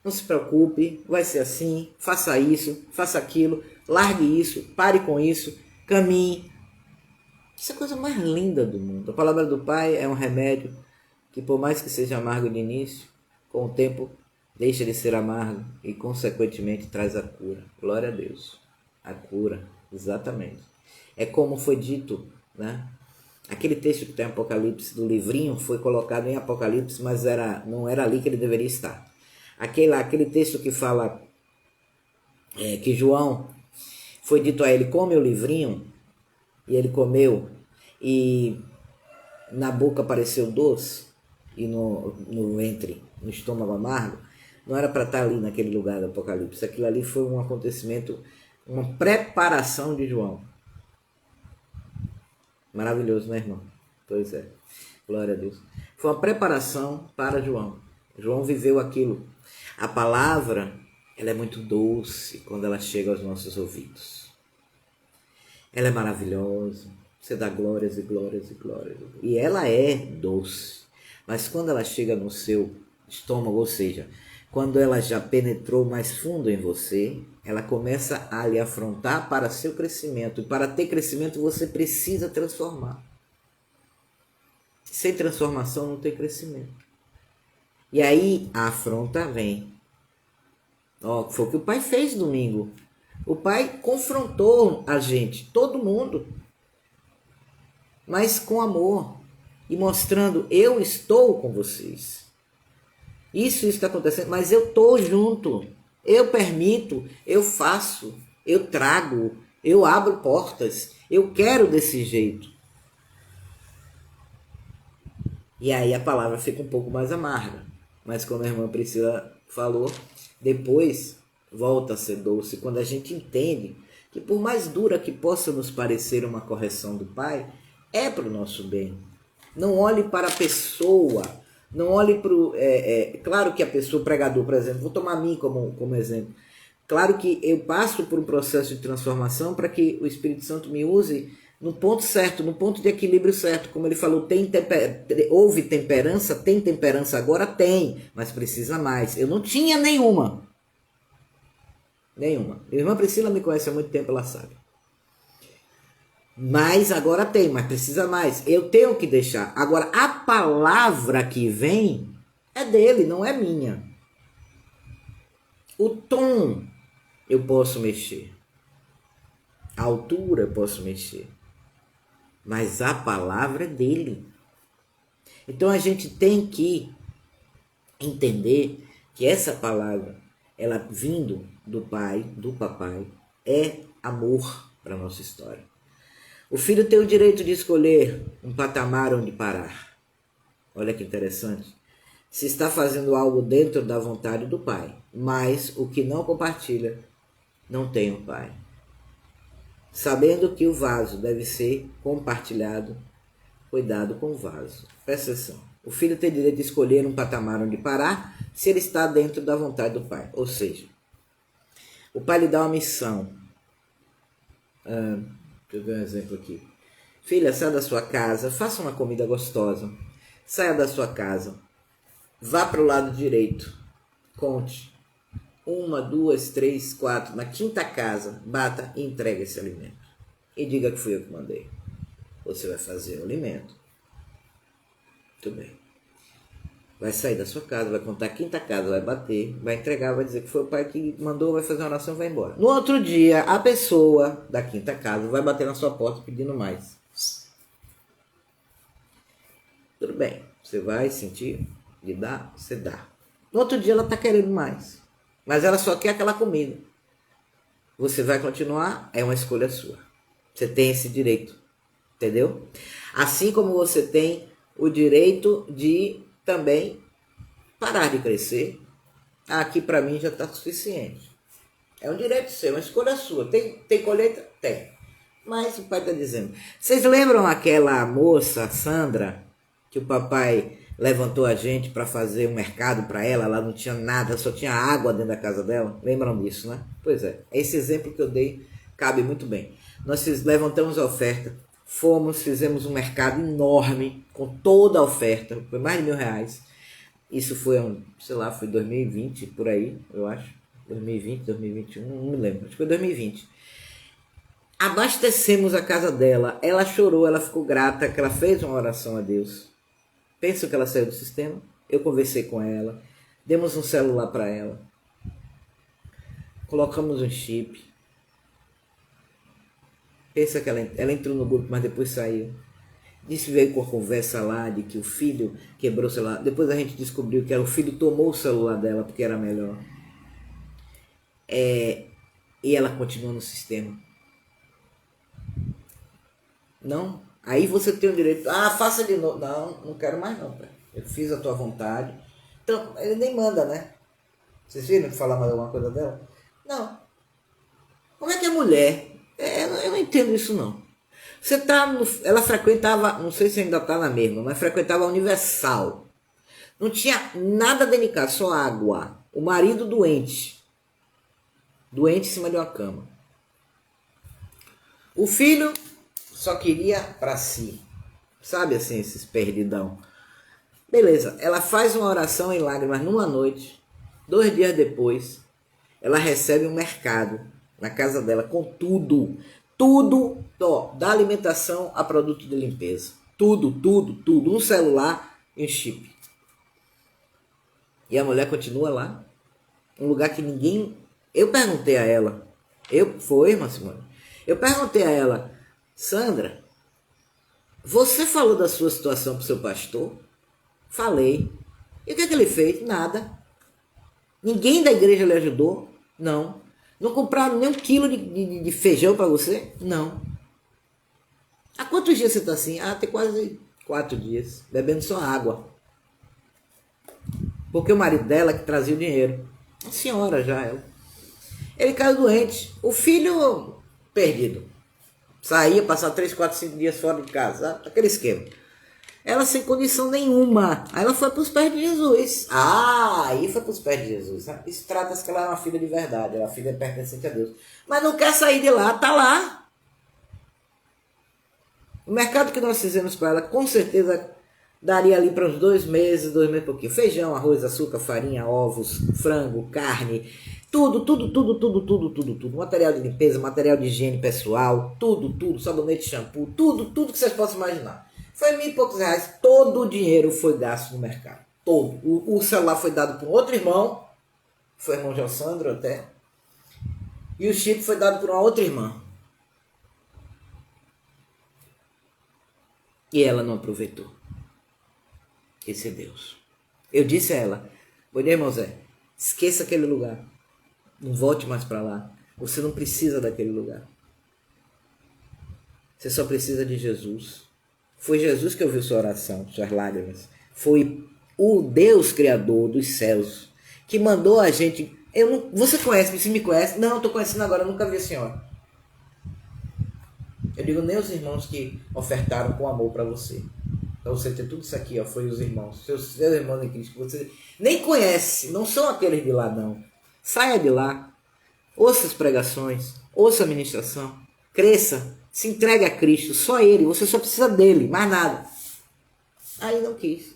não se preocupe, vai ser assim, faça isso, faça aquilo, largue isso, pare com isso, caminhe. Isso é a coisa mais linda do mundo. A palavra do Pai é um remédio que, por mais que seja amargo de início, com o tempo deixa de ser amargo e, consequentemente, traz a cura. Glória a Deus. A cura, exatamente. É como foi dito, né? Aquele texto que tem em Apocalipse do livrinho foi colocado em Apocalipse, mas não era ali que ele deveria estar. Aquele texto que fala que João foi dito a ele, come o livrinho, e ele comeu, e na boca apareceu doce, e no ventre, no estômago amargo. Não era para estar ali naquele lugar do Apocalipse. Aquilo ali foi um acontecimento, uma preparação de João. Maravilhoso, né, irmão? Pois é. Glória a Deus. Foi uma preparação para João. João viveu aquilo. A palavra, ela é muito doce quando ela chega aos nossos ouvidos. Ela é maravilhosa. Você dá glórias e glórias e glórias. E ela é doce. Mas quando ela chega no seu estômago, ou seja, quando ela já penetrou mais fundo em você, ela começa a lhe afrontar para seu crescimento. E para ter crescimento, você precisa transformar. Sem transformação não tem crescimento. E aí a afronta vem. Foi o que o Pai fez domingo. O Pai confrontou a gente, todo mundo, mas com amor. E mostrando, eu estou com vocês. Isso está acontecendo, mas eu estou junto. Eu permito, eu faço, eu trago, eu abro portas. Eu quero desse jeito. E aí a palavra fica um pouco mais amarga. Mas como a irmã Priscila falou, depois volta a ser doce. Quando a gente entende que por mais dura que possa nos parecer uma correção do Pai, é para o nosso bem. Não olhe para a pessoa. Não olhe para o... claro que a pessoa, o pregador, por exemplo, vou tomar a mim como exemplo. Claro que eu passo por um processo de transformação para que o Espírito Santo me use no ponto certo, no ponto de equilíbrio certo. Como ele falou, houve temperança, tem temperança agora? Tem, mas precisa mais. Eu não tinha nenhuma. Nenhuma. A irmã Priscila me conhece há muito tempo, ela sabe. Mas agora tem, mas precisa mais. Eu tenho que deixar. Agora, a palavra que vem é dele, não é minha. O tom eu posso mexer. A altura eu posso mexer. Mas a palavra é dele. Então a gente tem que entender que essa palavra, ela vindo do Pai, do Papai, é amor para a nossa história. O filho tem o direito de escolher um patamar onde parar. Olha que interessante. Se está fazendo algo dentro da vontade do Pai, mas o que não compartilha não tem o Pai. Sabendo que o vaso deve ser compartilhado, cuidado com o vaso. Presta atenção. O filho tem direito de escolher um patamar onde parar se ele está dentro da vontade do Pai. Ou seja, o Pai lhe dá uma missão. Deixa eu ver um exemplo aqui. Filha, saia da sua casa, faça uma comida gostosa. Saia da sua casa. Vá para o lado direito. Conte. 1, 2, 3, 4. Na quinta casa, bata e entregue esse alimento. E diga que fui eu que mandei. Você vai fazer o alimento. Muito bem. Vai sair da sua casa, vai contar a quinta casa, vai bater, vai entregar, vai dizer que foi o pai que mandou, vai fazer uma oração e vai embora. No outro dia, a pessoa da quinta casa vai bater na sua porta pedindo mais. Tudo bem. Você vai sentir de dar, você dá. No outro dia ela está querendo mais. Mas ela só quer aquela comida. Você vai continuar, é uma escolha sua. Você tem esse direito. Entendeu? Assim como você tem o direito de também parar de crescer. Aqui para mim já está suficiente. É um direito seu, uma escolha sua. Tem colheita? Tem. Mas o pai está dizendo, vocês lembram aquela moça, Sandra, que o papai levantou a gente para fazer um mercado para ela, ela não tinha nada, só tinha água dentro da casa dela? Lembram disso, né? Pois é, esse exemplo que eu dei cabe muito bem. Nós levantamos a oferta, fizemos um mercado enorme, com toda a oferta, foi mais de R$1.000. Isso foi, sei lá, foi 2020, por aí, eu acho. 2020, 2021, não me lembro, acho que foi 2020. Abastecemos a casa dela, ela chorou, ela ficou grata, que ela fez uma oração a Deus. Penso que ela saiu do sistema, eu conversei com ela, demos um celular para ela, colocamos um chip. Pensa que ela entrou no grupo, mas depois saiu. Disse, veio com a conversa lá de que o filho quebrou o celular. Depois a gente descobriu que o filho tomou o celular dela porque era melhor. E ela continua no sistema. Não? Aí você tem o direito. Faça de novo. Não, não quero mais não, pai. Eu fiz a tua vontade. Então, ele nem manda, né? Vocês viram falar mais alguma coisa dela? Não. Como é que é mulher? Eu não entendo isso não. Ela frequentava, não sei se ainda está na mesma, mas frequentava a Universal. Não tinha nada dentro de casa, só água. O marido doente. Doente em cima de uma cama. O filho só queria para si. Sabe assim, esses perdidão. Beleza, ela faz uma oração em lágrimas numa noite. 2 dias depois, ela recebe um mercado na casa dela com tudo. Tudo, da alimentação a produto de limpeza. Tudo. Um celular e um chip. E a mulher continua lá. Um lugar que ninguém... Eu perguntei a ela. Foi, irmã Simone? Eu perguntei a ela, Sandra, você falou da sua situação para o seu pastor? Falei. E o que ele fez? Nada. Ninguém da igreja lhe ajudou? Não. Não compraram nem 1 quilo de feijão para você? Não. Há quantos dias você está assim? Tem quase 4 dias, bebendo só água. Porque o marido dela que trazia o dinheiro. Uma senhora já, ela. Ele caiu doente. O filho perdido. Saía, passava 3, 4, 5 dias fora de casa. Aquele esquema. Ela sem condição nenhuma. Aí ela foi para os pés de Jesus. Aí foi para os pés de Jesus. Isso trata-se que ela é uma filha de verdade. Ela é uma filha pertencente a Deus. Mas não quer sair de lá. Está lá. O mercado que nós fizemos para ela, com certeza, daria ali para uns 2 meses e pouquinho. Feijão, arroz, açúcar, farinha, ovos, frango, carne. Tudo. Material de limpeza, material de higiene pessoal. Tudo. Sabonete, shampoo. Tudo que vocês possam imaginar. Foi R$1.000 e poucos. Todo o dinheiro foi gasto no mercado. Todo. O celular foi dado por um outro irmão. Foi o irmão Jossandro até. E o chip foi dado por uma outra irmã. E ela não aproveitou. Esse é Deus. Eu disse a ela, bom dia, irmão Zé, esqueça aquele lugar. Não volte mais para lá. Você não precisa daquele lugar. Você só precisa de Jesus. Foi Jesus que ouviu sua oração, suas lágrimas. Foi o Deus Criador dos céus que mandou a gente... Você conhece, você me conhece? Não, estou conhecendo agora, eu nunca vi a senhora. Eu digo, nem os irmãos que ofertaram com amor para você. Para você ter tudo isso aqui, foi os irmãos. Seus irmãos em Cristo que você nem conhece. Não são aqueles de lá, não. Saia de lá. Ouça as pregações. Ouça a ministração. Cresça. Se entregue a Cristo, só Ele, você só precisa dEle, mais nada. Aí não quis.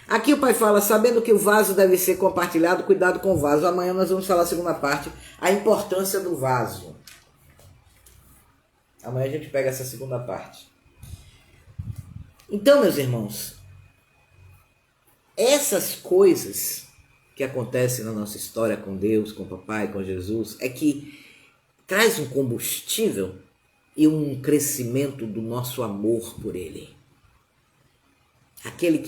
Aqui o pai fala, sabendo que o vaso deve ser compartilhado, cuidado com o vaso. Amanhã nós vamos falar a segunda parte, a importância do vaso. Amanhã a gente pega essa segunda parte. Então, meus irmãos, essas coisas que acontecem na nossa história com Deus, com o papai, com Jesus, é que traz um combustível e um crescimento do nosso amor por Ele. Aquele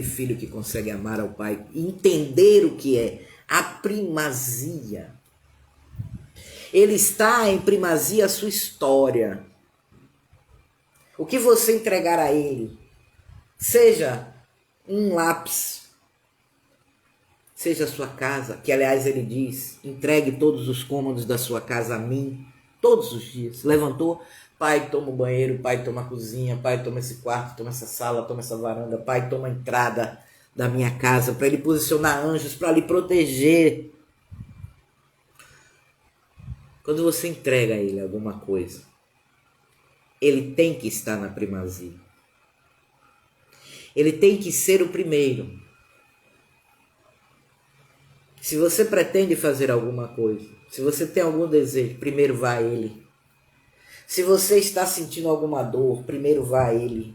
filho que consegue amar ao Pai e entender o que é a primazia. Ele está em primazia a sua história. O que você entregar a Ele, seja um lápis, seja a sua casa, que aliás ele diz, entregue todos os cômodos da sua casa a mim. todos os dias. Levantou, Pai, toma o banheiro, Pai, toma a cozinha, Pai, toma esse quarto, toma essa sala, toma essa varanda, Pai, toma a entrada da minha casa, para Ele posicionar anjos, para lhe proteger. Quando você entrega a Ele alguma coisa, Ele tem que estar na primazia. Ele tem que ser o primeiro. Se você pretende fazer alguma coisa, se você tem algum desejo, primeiro vá a Ele. Se você está sentindo alguma dor, primeiro vá a Ele.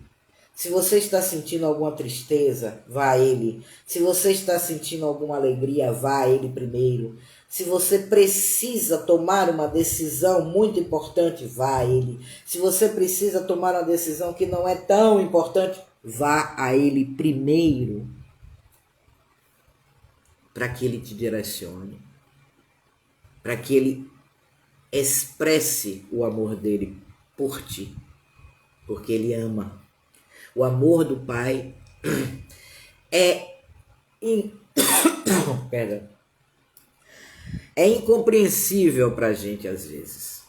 Se você está sentindo alguma tristeza, vá a Ele. Se você está sentindo alguma alegria, vá a Ele primeiro. Se você precisa tomar uma decisão muito importante, vá a Ele. Se você precisa tomar uma decisão que não é tão importante, vá a Ele primeiro, para que Ele te direcione, para que Ele expresse o amor dele por ti, porque Ele ama. O amor do Pai é incompreensível para a gente às vezes.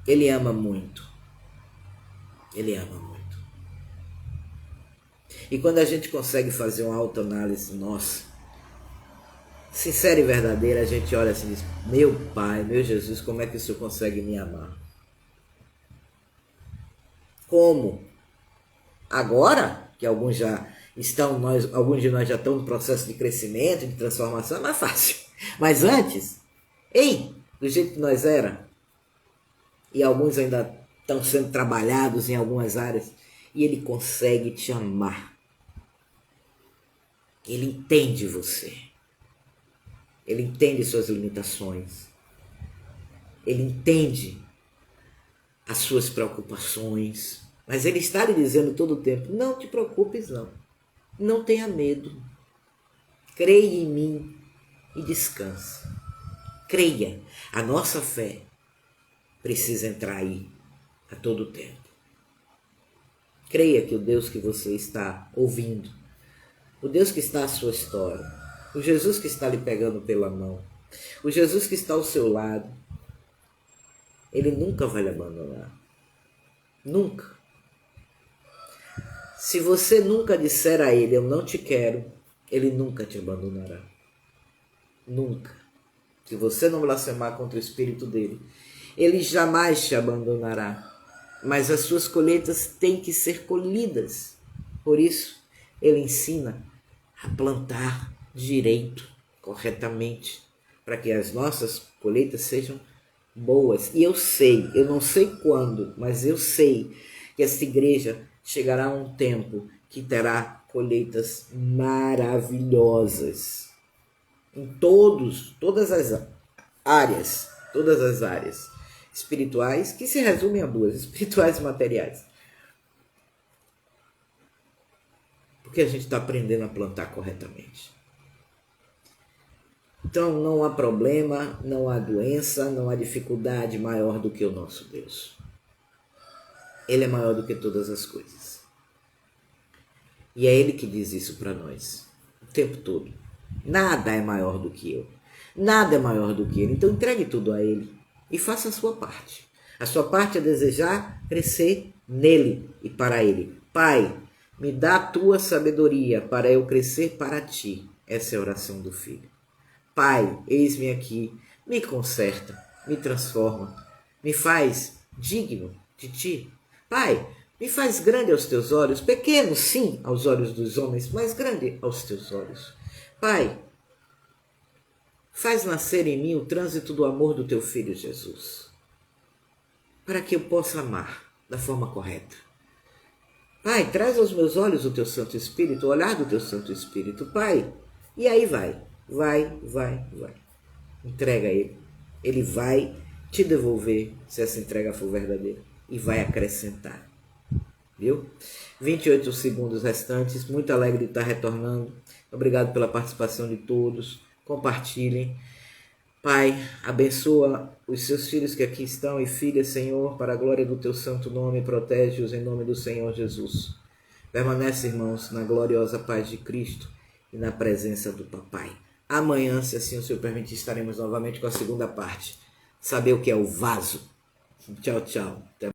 Ele ama muito. Ele ama muito. E quando a gente consegue fazer uma autoanálise nossa, sincera e verdadeira, a gente olha assim e diz: meu Pai, meu Jesus, como é que o Senhor consegue me amar? Como? Agora, que alguns já estão, alguns de nós já estão no processo de crescimento, de transformação, é mais fácil. Mas antes, do jeito que nós era, e alguns ainda estão sendo trabalhados em algumas áreas, e Ele consegue te amar. Ele entende você. Ele entende suas limitações. Ele entende as suas preocupações. Mas Ele está lhe dizendo todo o tempo: não te preocupes não. Não tenha medo. Creia em mim e descanse. Creia. A nossa fé precisa entrar aí a todo tempo. Creia que o Deus que você está ouvindo, o Deus que está à sua história, o Jesus que está lhe pegando pela mão, o Jesus que está ao seu lado, Ele nunca vai lhe abandonar. Nunca. Se você nunca disser a Ele: eu não te quero, Ele nunca te abandonará. Nunca. Se você não blasfemar contra o Espírito dele, Ele jamais te abandonará. Mas as suas colheitas têm que ser colhidas. Por isso, Ele ensina a plantar direito, corretamente, para que as nossas colheitas sejam boas. E eu não sei quando, mas eu sei que esta igreja chegará a um tempo que terá colheitas maravilhosas em todas as áreas espirituais, que se resumem a duas: espirituais e materiais. Porque a gente está aprendendo a plantar corretamente. Então não há problema, não há doença, não há dificuldade maior do que o nosso Deus. Ele é maior do que todas as coisas. E é Ele que diz isso para nós o tempo todo. Nada é maior do que eu. Nada é maior do que Ele. Então entregue tudo a Ele e faça a sua parte. A sua parte é desejar crescer nele e para Ele. Pai, me dá a tua sabedoria para eu crescer para ti. Essa é a oração do filho. Pai, eis-me aqui, me conserta, me transforma, me faz digno de ti. Pai, me faz grande aos teus olhos, pequeno sim aos olhos dos homens, mas grande aos teus olhos. Pai, faz nascer em mim o trânsito do amor do teu Filho Jesus, para que eu possa amar da forma correta. Pai, traz aos meus olhos o teu Santo Espírito, o olhar do teu Santo Espírito. Pai, e aí vai. Entrega a Ele. Ele vai te devolver, se essa entrega for verdadeira, e vai acrescentar. Viu? 28 segundos restantes. Muito alegre de estar retornando. Obrigado pela participação de todos. Compartilhem. Pai, abençoa os seus filhos que aqui estão e filhas, Senhor, para a glória do teu santo nome. Protege-os em nome do Senhor Jesus. Permanece, irmãos, na gloriosa paz de Cristo e na presença do Papai. Amanhã, se assim o Senhor permitir, estaremos novamente com a segunda parte. saber o que é o vaso. Tchau, tchau. Até